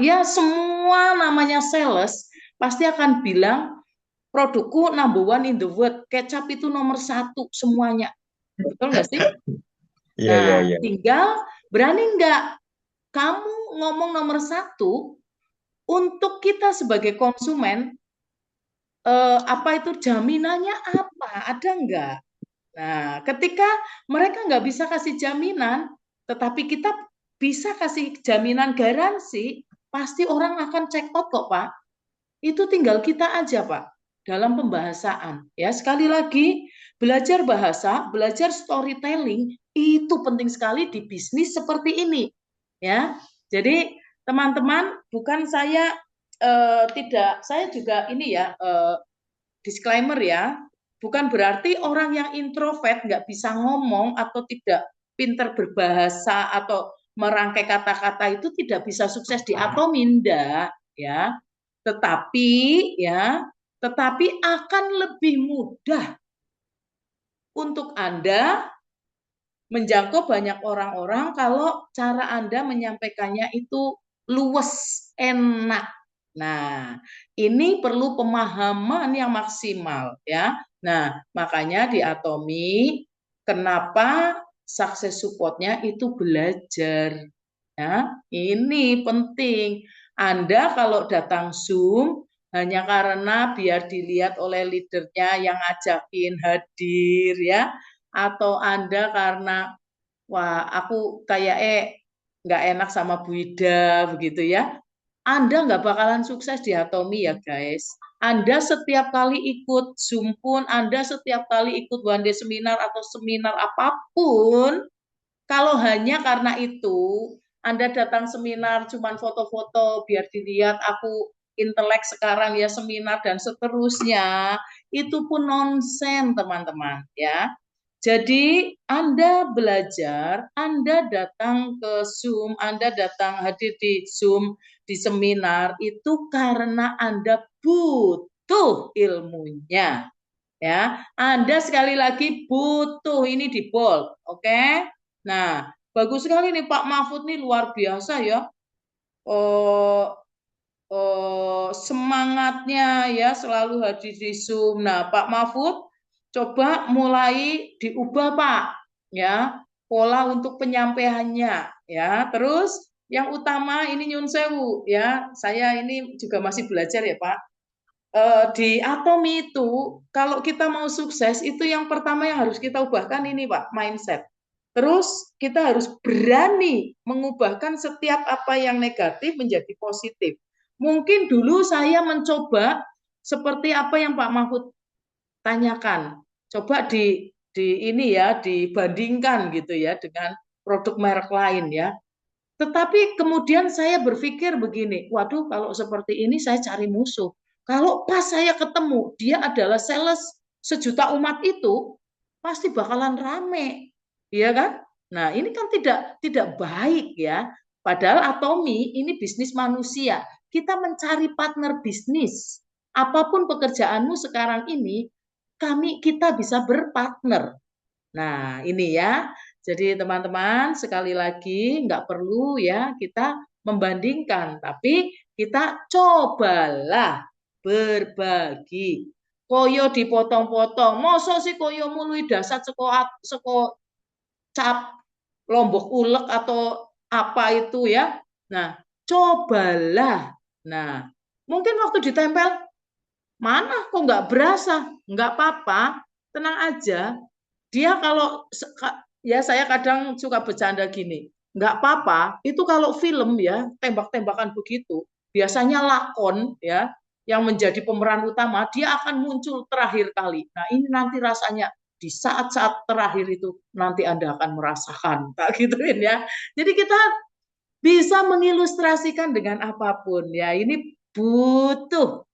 namanya sales pasti akan bilang produkku number one in the world, kecap itu nomor 1 semuanya. Betul nggak sih? Iya, iya, Nah, iya. tinggal berani nggak kamu ngomong nomor 1 untuk kita sebagai konsumen, apa itu jaminannya apa? Ada nggak? Nah, ketika mereka nggak bisa kasih jaminan, tetapi kita bisa kasih jaminan garansi, pasti orang akan check out kok, Pak. Itu tinggal kita aja, Pak, dalam pembahasan. Ya, sekali lagi, belajar bahasa, belajar storytelling itu penting sekali di bisnis seperti ini. Ya, jadi teman-teman, bukan saya tidak, saya juga ini ya disclaimer ya, bukan berarti orang yang introvert nggak bisa ngomong atau tidak pinter berbahasa atau merangkai kata-kata itu tidak bisa sukses di Atomi, enggak ya. Tetapi akan lebih mudah untuk Anda menjangkau banyak orang-orang kalau cara Anda menyampaikannya itu luwes, enak. Nah, ini perlu pemahaman yang maksimal ya. Nah, makanya di Atomi kenapa success supportnya itu belajar. Ya, ini penting. Anda kalau datang Zoom hanya karena biar dilihat oleh leadernya yang ngajakin hadir ya, atau Anda karena wah aku kayak nggak enak sama Bu Ida begitu ya, Anda nggak bakalan sukses di Atomi ya guys. Anda setiap kali ikut Zoom pun, Anda setiap kali ikut one day seminar atau seminar apapun, kalau hanya karena itu Anda datang seminar cuman foto-foto biar dilihat aku intelek sekarang ya seminar dan seterusnya, itu pun nonsen teman-teman ya. Jadi Anda belajar, Anda datang ke Zoom, Anda datang hadir di Zoom, di seminar itu karena Anda butuh ilmunya. Ya, Anda sekali lagi butuh ini di bold, oke? Nah, bagus sekali nih Pak Mahfud nih luar biasa ya. Semangatnya ya selalu hadir di Zoom. Nah, Pak Mahfud coba mulai diubah Pak ya pola untuk penyampaiannya ya. Terus yang utama ini nyun sewu ya. Saya ini juga masih belajar ya Pak. Di Atomi itu kalau kita mau sukses itu yang pertama yang harus kita ubahkan ini Pak, mindset. Terus kita harus berani mengubahkan setiap apa yang negatif menjadi positif. Mungkin dulu saya mencoba seperti apa yang Pak Mahfud tanyakan. Coba di ini ya dibandingkan gitu ya dengan produk merek lain ya. Tetapi kemudian saya berpikir begini, waduh kalau seperti ini saya cari musuh. Kalau pas saya ketemu dia adalah sales 1 juta umat itu, pasti bakalan rame, iya kan? Nah ini kan tidak baik ya. Padahal Atomi ini bisnis manusia. Kita mencari partner bisnis. Apapun pekerjaanmu sekarang ini, kita bisa berpartner. Nah ini ya. Jadi teman-teman sekali lagi nggak perlu ya kita membandingkan, tapi kita cobalah berbagi. Koyo dipotong-potong, mosok sih koyo mului dasar seko cap lombok ulek atau apa itu ya. Nah, cobalah. Nah, mungkin waktu ditempel mana kok nggak berasa, nggak apa-apa, tenang aja. Dia kalau ya saya kadang suka bercanda gini, nggak apa-apa. Itu kalau film ya tembak-tembakan begitu, biasanya lakon ya yang menjadi pemeran utama dia akan muncul terakhir kali. Nah ini nanti rasanya di saat-saat terakhir itu nanti Anda akan merasakan, tak gituin ya. Jadi kita bisa mengilustrasikan dengan apapun ya. Ini butuh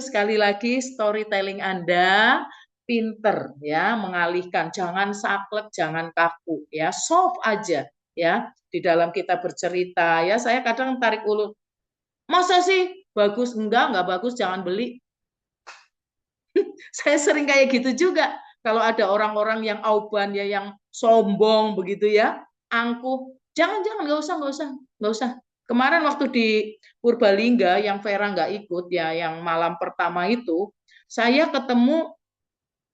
sekali lagi storytelling Anda pinter ya mengalihkan, jangan saklek, jangan kaku ya, soft aja ya di dalam kita bercerita ya. Saya kadang tarik ulur, masa sih bagus, enggak bagus jangan beli. Saya sering kayak gitu juga kalau ada orang-orang yang auban ya yang sombong begitu ya, angkuh, jangan nggak usah. Kemarin waktu di Purbalingga yang Vera nggak ikut ya, yang malam pertama itu Saya ketemu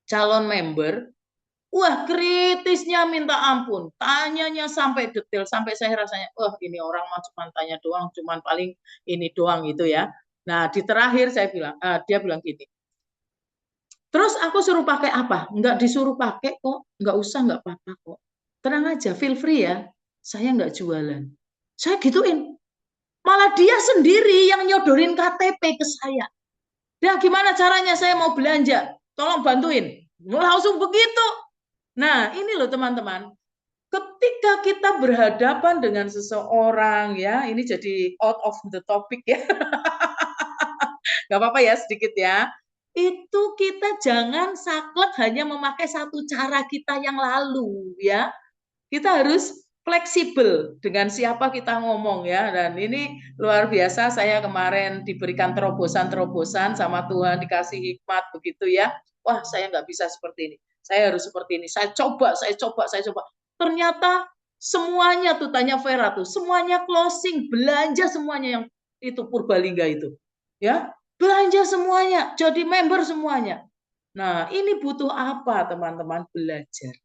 calon member, wah kritisnya minta ampun, tanyanya sampai detail, sampai saya rasanya, ini orang mah cuma tanya doang, cuma paling ini doang gitu ya. Nah di terakhir saya bilang, dia bilang gini, terus aku suruh pakai apa? Enggak disuruh pakai kok, enggak usah, enggak apa-apa kok. Tenang aja, feel free ya, saya enggak jualan. Saya gituin, malah dia sendiri yang nyodorin KTP ke saya. Ya gimana caranya saya mau belanja? Tolong bantuin. Langsung begitu. Nah ini loh teman-teman. Ketika kita berhadapan dengan seseorang ya, ini jadi out of the topic ya. Gak apa-apa ya sedikit ya. Itu kita jangan saklek hanya memakai satu cara kita yang lalu ya. Kita harus fleksibel dengan siapa kita ngomong ya. Dan ini luar biasa, saya kemarin diberikan terobosan-terobosan sama Tuhan, dikasih hikmat begitu ya. Wah saya nggak bisa seperti ini, saya harus seperti ini, saya coba. Ternyata semuanya tuh, tanya Vera tuh, semuanya closing, belanja semuanya yang itu Purbalingga itu ya, belanja semuanya, jadi member semuanya. Nah ini butuh apa teman-teman? Belajar.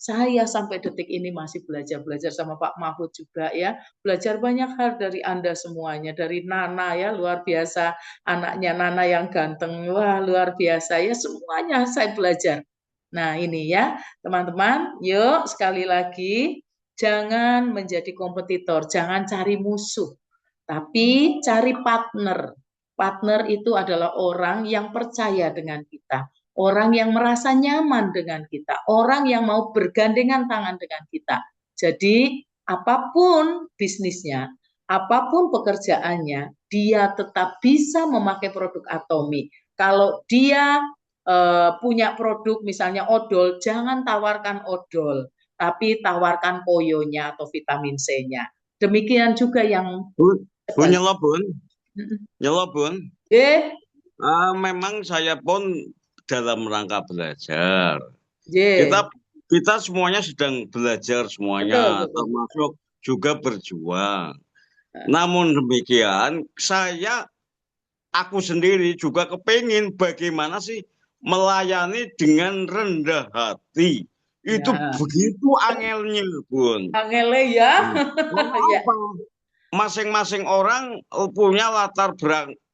Saya sampai detik ini masih belajar sama Pak Mahfud juga ya. Belajar banyak hal dari Anda semuanya. Dari Nana ya, luar biasa. Anaknya Nana yang ganteng, wah luar biasa ya. Semuanya saya belajar. Nah ini ya, teman-teman, yuk sekali lagi, jangan menjadi kompetitor, jangan cari musuh. Tapi cari partner. Partner itu adalah orang yang percaya dengan kita. Orang yang merasa nyaman dengan kita, orang yang mau bergandengan tangan dengan kita. Jadi apapun bisnisnya, apapun pekerjaannya, dia tetap bisa memakai produk Atomy. Kalau dia punya produk misalnya odol, jangan tawarkan odol, tapi tawarkan koyonya atau vitamin C-nya. Demikian juga yang Nyelobun. Memang saya pun dalam rangka belajar. Kita semuanya sedang belajar semuanya, betul. Termasuk juga berjuang. Namun demikian, aku sendiri juga kepingin bagaimana sih melayani dengan rendah hati. Itu begitu angelnya, Bun. Angelnya ya. Masing-masing orang punya latar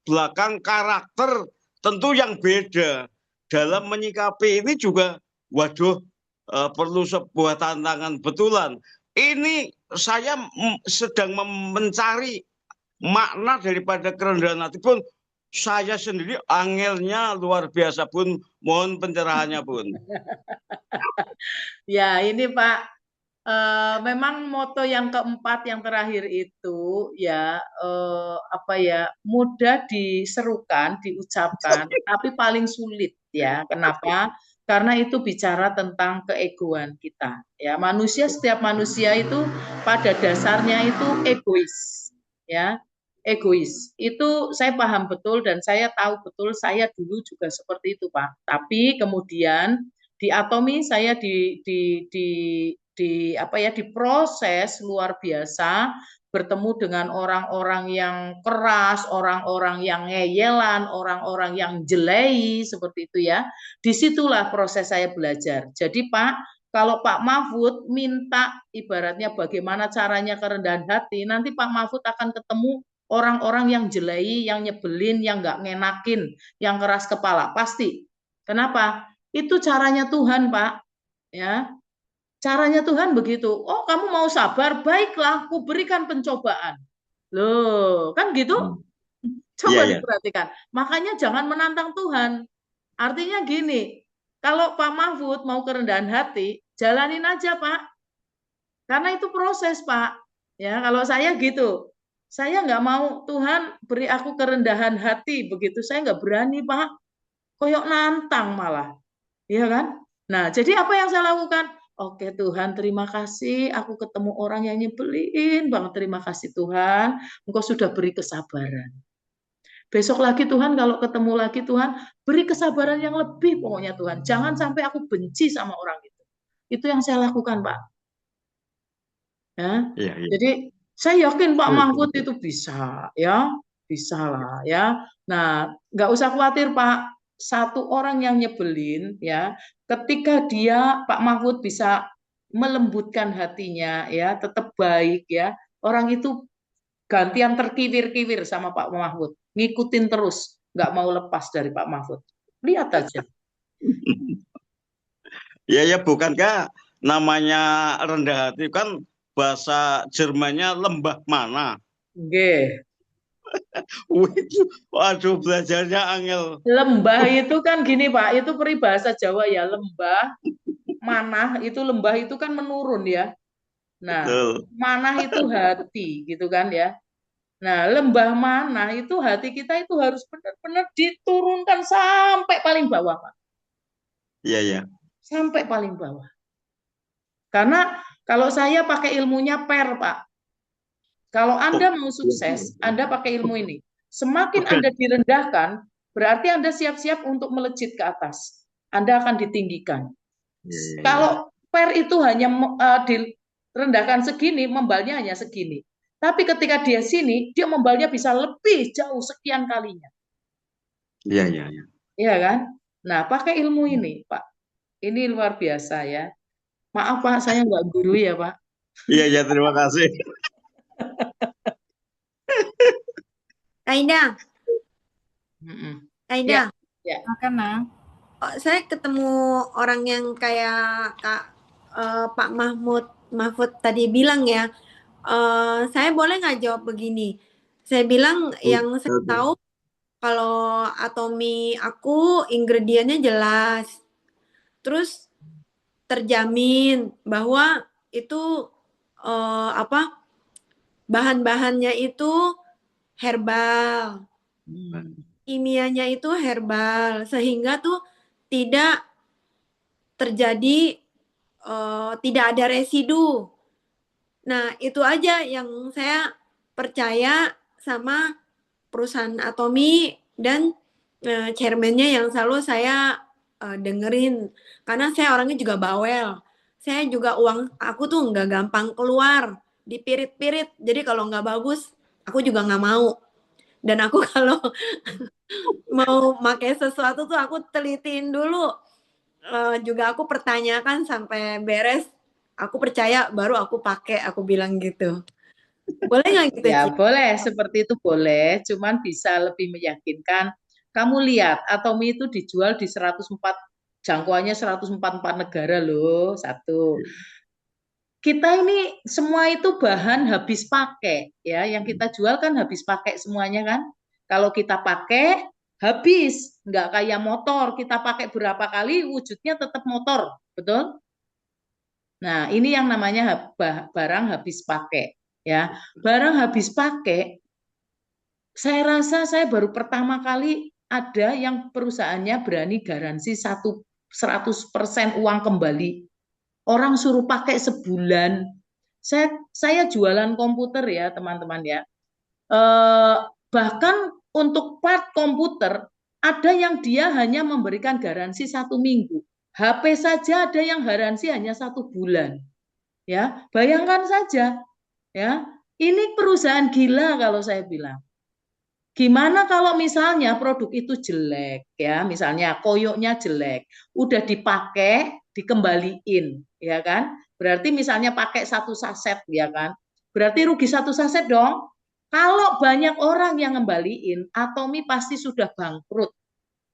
belakang karakter tentu yang beda. Dalam menyikapi ini juga, perlu sebuah tantangan betulan. Ini saya sedang mencari makna daripada kerendahan hati pun. Saya sendiri angelnya luar biasa, Bun. Mohon pencerahannya, Bun. Ya, ini Pak, memang moto yang keempat yang terakhir itu ya mudah diserukan, diucapkan, tapi paling sulit ya. Kenapa? Karena itu bicara tentang keegoan kita. Ya, setiap manusia itu pada dasarnya itu egois, ya. Egois. Itu saya paham betul dan saya tahu betul, saya dulu juga seperti itu, Pak. Tapi kemudian di Atomy saya diproses luar biasa, bertemu dengan orang-orang yang keras, orang-orang yang ngeyelan, orang-orang yang jelei seperti itu ya. Disitulah proses saya belajar. Jadi Pak, kalau Pak Mahfud minta ibaratnya bagaimana caranya kerendahan hati, nanti Pak Mahfud akan ketemu orang-orang yang jelei, yang nyebelin, yang nggak ngenakin, yang keras kepala, pasti. Kenapa? Itu caranya Tuhan, Pak. Ya, caranya Tuhan begitu. Oh, kamu mau sabar? Baiklah, aku berikan pencobaan. Loh, kan gitu? Coba diperhatikan. Makanya jangan menantang Tuhan. Artinya gini, kalau Pak Mahfud mau kerendahan hati, jalanin aja, Pak. Karena itu proses, Pak. Ya, kalau saya gitu. Saya nggak mau Tuhan beri aku kerendahan hati begitu, saya nggak berani Pak, koyok nantang malah, iya kan? Nah jadi apa yang saya lakukan? Oke Tuhan terima kasih, aku ketemu orang yang nyebelin banget, terima kasih Tuhan, Engkau sudah beri kesabaran. Besok lagi Tuhan kalau ketemu lagi Tuhan beri kesabaran yang lebih pokoknya Tuhan, jangan sampai aku benci sama orang itu yang saya lakukan Pak. Ya, jadi saya yakin Pak Mahfud itu bisa, ya, bisa lah, ya. Nah, nggak usah khawatir Pak. satu orang yang nyebelin ya, ketika dia Pak Mahfud bisa melembutkan hatinya ya, tetap baik ya, orang itu gantian terkiwir-kiwir sama Pak Mahfud, ngikutin terus, nggak mau lepas dari Pak Mahfud. Lihat aja. Ya bukankah namanya rendah hati kan bahasa Jermannya lembah mana? Nggih. Waduh, belajarnya angel. Lembah itu kan gini Pak, itu peribahasa Jawa ya, lembah, manah itu lembah itu kan menurun ya. Nah, Betul. manah itu hati gitu kan ya. Nah, lembah manah itu hati kita itu harus benar-benar diturunkan sampai paling bawah Pak. Iya. Sampai paling bawah. Karena kalau saya pakai ilmunya per Pak. Kalau Anda mau sukses, Anda pakai ilmu ini. Semakin Anda direndahkan, berarti Anda siap-siap untuk melejit ke atas. Anda akan ditinggikan. Kalau per itu hanya direndahkan segini, membalnya hanya segini. Tapi ketika dia sini, dia membalnya bisa lebih jauh sekian kalinya. Iya. Iya kan? Nah, pakai ilmu ini, Pak. Ini luar biasa ya. Maaf Pak, saya nggak guru ya Pak. Iya, terima kasih. Kak Indah. Kak Indah. Ya. Makan, saya ketemu orang yang kayak Pak Mahfud tadi bilang ya. Saya boleh nggak jawab begini? Saya bilang yang saya tahu kalau atomi aku ingredientnya jelas. Terus terjamin bahwa itu bahan-bahannya itu herbal. Kimianya itu herbal sehingga tuh tidak terjadi tidak ada residu. Nah, itu aja yang saya percaya sama perusahaan Atomi dan chairman-nya yang selalu saya dengerin. Karena saya orangnya juga bawel. Saya juga uang aku tuh nggak gampang keluar, dipirit-pirit. Jadi kalau nggak bagus, aku juga nggak mau. Dan aku kalau mau pakai sesuatu tuh aku telitiin dulu. Juga aku pertanyakan sampai beres. Aku percaya baru aku pakai, aku bilang gitu. Boleh nggak gitu? Ya boleh, seperti itu boleh. Cuman bisa lebih meyakinkan. Kamu lihat, Atomi itu dijual di 104, jangkauannya 144 negara loh. Satu. Kita ini semua itu bahan habis pakai ya, yang kita jual kan habis pakai semuanya kan. Kalau kita pakai habis, nggak kayak motor, kita pakai berapa kali wujudnya tetap motor, betul? Nah, ini yang namanya barang habis pakai ya. Barang habis pakai, saya rasa saya baru pertama kali ada yang perusahaannya berani garansi 100% uang kembali. Orang suruh pakai sebulan. Saya jualan komputer ya teman-teman ya. Bahkan untuk part komputer ada yang dia hanya memberikan garansi 1 minggu. HP saja ada yang garansi hanya 1 bulan. Ya, bayangkan saja. Ya, ini perusahaan gila kalau saya bilang. Gimana kalau misalnya produk itu jelek ya, misalnya koyoknya jelek, udah dipakai, dikembaliin, ya kan? Berarti misalnya pakai 1 saset, ya kan? Berarti rugi 1 saset dong. Kalau banyak orang yang ngembaliin, Atomi pasti sudah bangkrut.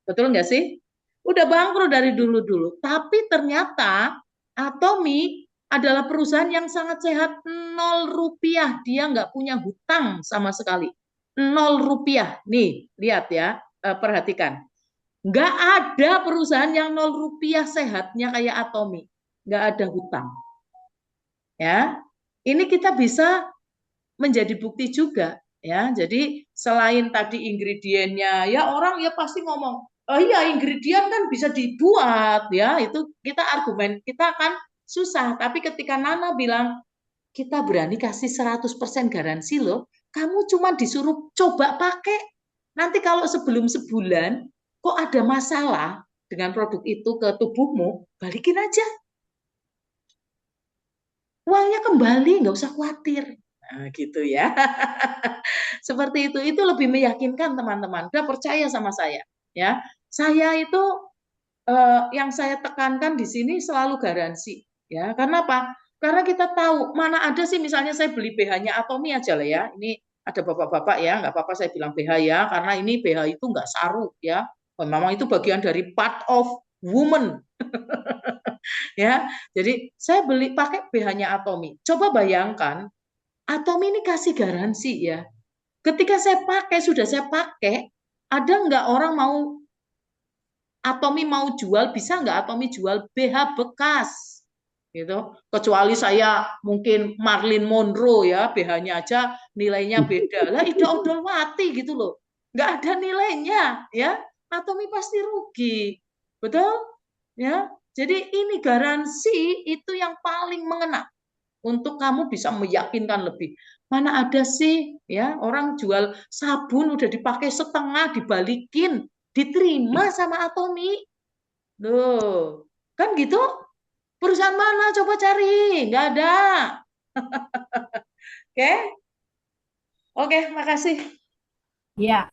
Betul nggak sih? Udah bangkrut dari dulu-dulu. Tapi ternyata Atomi adalah perusahaan yang sangat sehat, 0 rupiah. Dia nggak punya hutang sama sekali. 0 rupiah. Nih, lihat ya, perhatikan. Nggak ada perusahaan yang 0 rupiah sehatnya kayak Atomi. Nggak ada hutang. Ya, ini kita bisa menjadi bukti juga. Ya, jadi selain tadi ingredientnya, ya orang ya pasti ngomong, oh iya ingredient kan bisa dibuat, ya itu kita argumen kita kan susah. Tapi ketika Nana bilang kita berani kasih 100% garansi loh, kamu cuma disuruh coba pakai. Nanti kalau sebelum sebulan kok ada masalah dengan produk itu ke tubuhmu, balikin aja. Uangnya kembali, nggak usah khawatir. Nah, gitu ya. Seperti itu lebih meyakinkan teman-teman. Udah percaya sama saya, ya. Saya itu yang saya tekankan di sini selalu garansi, ya. Karena apa? Karena kita tahu mana ada sih, misalnya saya beli BH-nya Atomi aja lah ya. Ini ada bapak-bapak ya, nggak apa-apa saya bilang BH ya, karena ini BH itu nggak saru ya. Memang itu bagian dari part of woman. Ya, jadi saya beli pakai BH-nya Atomi. Coba bayangkan, Atomi ini kasih garansi ya. Ketika saya pakai, sudah saya pakai, ada nggak orang mau Atomi mau jual, bisa nggak Atomi jual BH bekas? Gitu. Kecuali saya mungkin Marilyn Monroe ya, BH-nya aja nilainya beda. Lah Ida Odolwati gitu loh. Nggak ada nilainya ya. Atomi pasti rugi. Betul? Ya. Jadi ini garansi itu yang paling mengena untuk kamu bisa meyakinkan lebih. Mana ada sih ya orang jual sabun udah dipakai setengah dibalikin, diterima sama Atomi. Loh, kan gitu? Perusahaan mana? Coba cari. Nggak ada. Oke? Oke, makasih. Ya,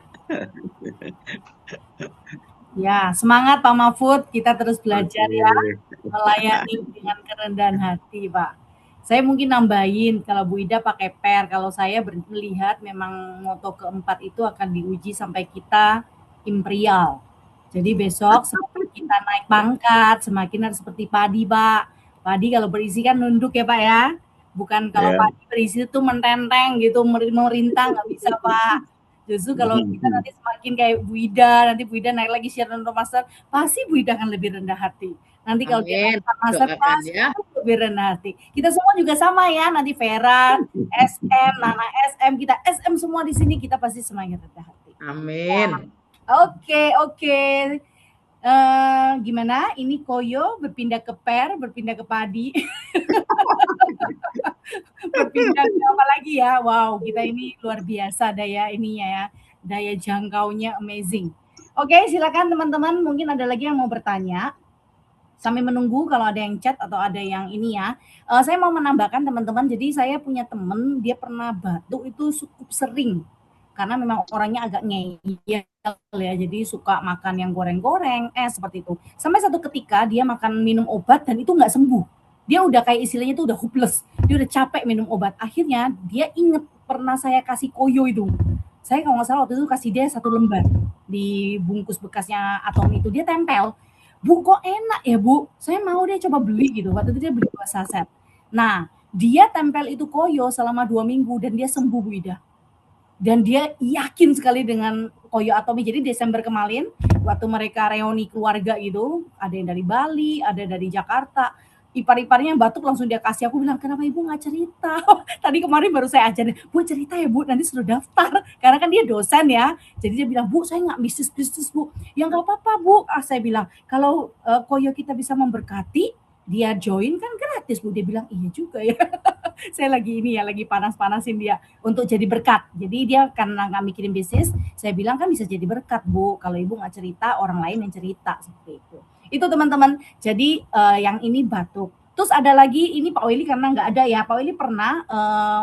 ya, semangat Pak Mahfud, kita terus belajar ya, melayani dengan kerendahan hati, Pak. Saya mungkin nambahin, kalau Bu Ida pakai per, kalau saya melihat memang moto keempat itu akan diuji sampai kita imperial. Jadi besok semakin kita naik pangkat, semakin harus seperti padi, Pak. Padi kalau berisi kan nunduk ya, Pak ya. Bukan kalau padi berisi itu mententeng gitu, merintah nggak bisa, Pak. Justru kalau kita nanti semakin kayak Bu Ida, nanti Bu Ida naik lagi Sharon Master, pasti Bu Ida akan lebih rendah hati. Nanti kalau dia naik Master, pasti ya. lebih rendah hati. Kita semua juga sama ya, nanti Vera, SM, Nana SM, kita SM semua di sini, kita pasti semakin rendah hati. Amin. Ya. Oke. Gimana? Ini Koyo berpindah ke per, berpindah ke padi. Berpindah ke apa lagi ya? Wow, kita ini luar biasa daya ininya ya. Daya jangkaunya amazing. Oke, silakan teman-teman, mungkin ada lagi yang mau bertanya. Sambil menunggu kalau ada yang chat atau ada yang ini ya. Saya mau menambahkan teman-teman, jadi saya punya teman, dia pernah batuk itu cukup sering. Karena memang orangnya agak ngeyel ya, jadi suka makan yang goreng-goreng, seperti itu. Sampai satu ketika dia minum obat dan itu nggak sembuh. Dia udah kayak istilahnya itu udah hopeless, dia udah capek minum obat. Akhirnya dia inget pernah saya kasih koyo itu. Saya kalau nggak salah waktu itu kasih dia 1 lembar di bungkus bekasnya Atomi itu, dia tempel. Bu, kok enak ya Bu? Saya mau deh coba beli gitu. Waktu itu dia beli 2 saset. Nah, dia tempel itu koyo selama 2 minggu dan dia sembuh Bu Ida. Dan dia yakin sekali dengan koyo Atomi. Jadi Desember kemarin, waktu mereka reuni keluarga gitu, ada yang dari Bali, ada dari Jakarta, ipar-iparnya yang batuk langsung dia kasih. Aku bilang, kenapa Ibu nggak cerita? Tadi kemarin baru saya ajarin, Bu cerita ya Bu, nanti suruh daftar. Karena kan dia dosen ya. Jadi dia bilang, Bu saya nggak bisnis Bu. Ya nggak apa-apa Bu. Saya bilang, kalau koyo kita bisa memberkati, dia join kan gratis Bu. Dia bilang, iya juga ya. Saya lagi panas-panasin dia untuk jadi berkat. Jadi dia karena nggak mikirin bisnis, saya bilang kan bisa jadi berkat Bu. Kalau Ibu nggak cerita, orang lain yang cerita seperti itu. Itu teman-teman. Jadi yang ini batuk. Terus ada lagi ini Pak Willy karena nggak ada ya. Pak Willy pernah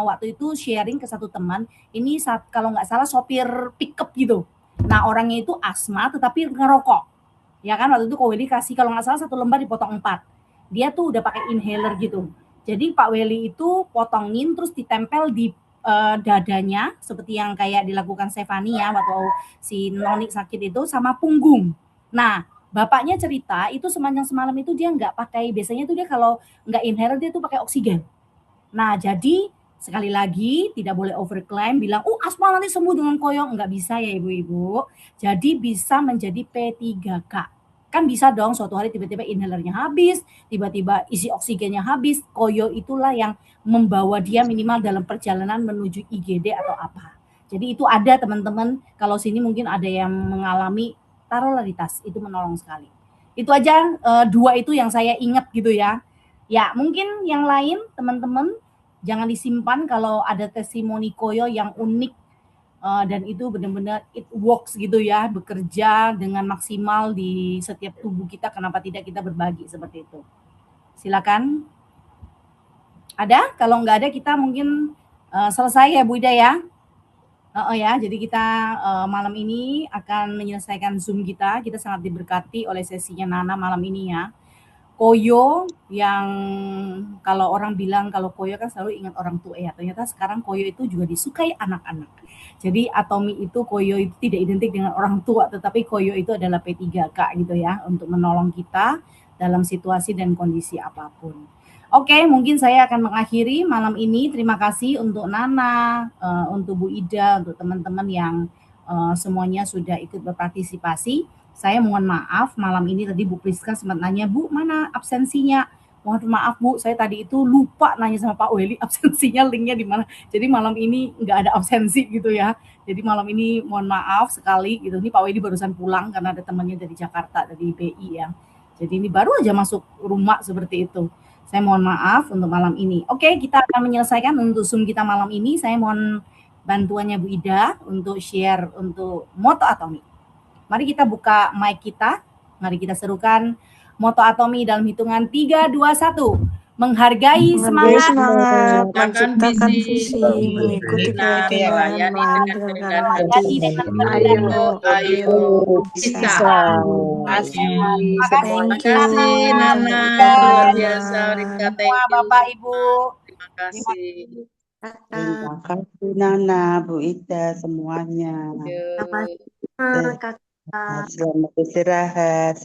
waktu itu sharing ke satu teman. Ini kalau nggak salah sopir pickup gitu. Nah orangnya itu asma tetapi ngerokok. Ya kan waktu itu Pak Willy kasih kalau nggak salah 1 lembar dipotong 4. Dia tuh udah pakai inhaler gitu. Jadi Pak Willy itu potongin terus ditempel di dadanya seperti yang kayak dilakukan Stefani ya waktu si Noni sakit itu sama punggung. Nah, bapaknya cerita itu sepanjang semalam itu dia nggak pakai, biasanya tuh dia kalau nggak inhaler dia tuh pakai oksigen. Nah, jadi sekali lagi tidak boleh overclaim bilang, asma nanti sembuh dengan koyo, nggak bisa ya ibu-ibu. Jadi bisa menjadi P3K. Kan bisa dong suatu hari tiba-tiba inhalernya habis, tiba-tiba isi oksigennya habis, koyo itulah yang membawa dia minimal dalam perjalanan menuju IGD atau apa. Jadi itu ada teman-teman, kalau sini mungkin ada yang mengalami taruhlah di tas, itu menolong sekali. Itu aja 2 itu yang saya ingat gitu ya. Ya mungkin yang lain teman-teman jangan disimpan kalau ada testimoni koyo yang unik dan itu benar-benar it works gitu ya, bekerja dengan maksimal di setiap tubuh kita, kenapa tidak kita berbagi seperti itu. Silakan. Ada? Kalau nggak ada kita mungkin selesai ya Bu Ida ya. Ya, jadi kita malam ini akan menyelesaikan Zoom kita. Kita sangat diberkati oleh sesinya Nana malam ini ya. Koyo yang kalau orang bilang kalau koyo kan selalu ingat orang tua ya. Ternyata sekarang koyo itu juga disukai anak-anak. Jadi Atomi itu koyo itu tidak identik dengan orang tua, tetapi koyo itu adalah P3K gitu ya, untuk menolong kita dalam situasi dan kondisi apapun. Oke, mungkin saya akan mengakhiri malam ini. Terima kasih untuk Nana, untuk Bu Ida, untuk teman-teman yang semuanya sudah ikut berpartisipasi. Saya mohon maaf malam ini tadi Bu Priska sempat nanya, Bu mana absensinya? Mohon maaf Bu, saya tadi itu lupa nanya sama Pak Weli absensinya linknya di mana. Jadi malam ini nggak ada absensi gitu ya. Jadi malam ini mohon maaf sekali gitu. Ini Pak Weli barusan pulang karena ada temannya dari Jakarta, dari BI ya. Jadi ini baru aja masuk rumah seperti itu. Saya mohon maaf untuk malam ini. Oke, kita akan menyelesaikan untuk Zoom kita malam ini. Saya mohon bantuannya Bu Ida untuk share untuk moto Atomi. Mari kita buka mic kita. Mari kita serukan moto Atomi dalam hitungan 3, 2, 1. Menghargai semangat, menciptakan visi, mengikuti keyakinan, melayani dengan hati. Ayo, bisa. Terima kasih Nana, luar biasa. Rika, thank you. Bapak Ibu. Terima kasih. Terima kasih Nana, Bu Ida, semuanya. Sama-sama, Kakak. Selamat istirahat.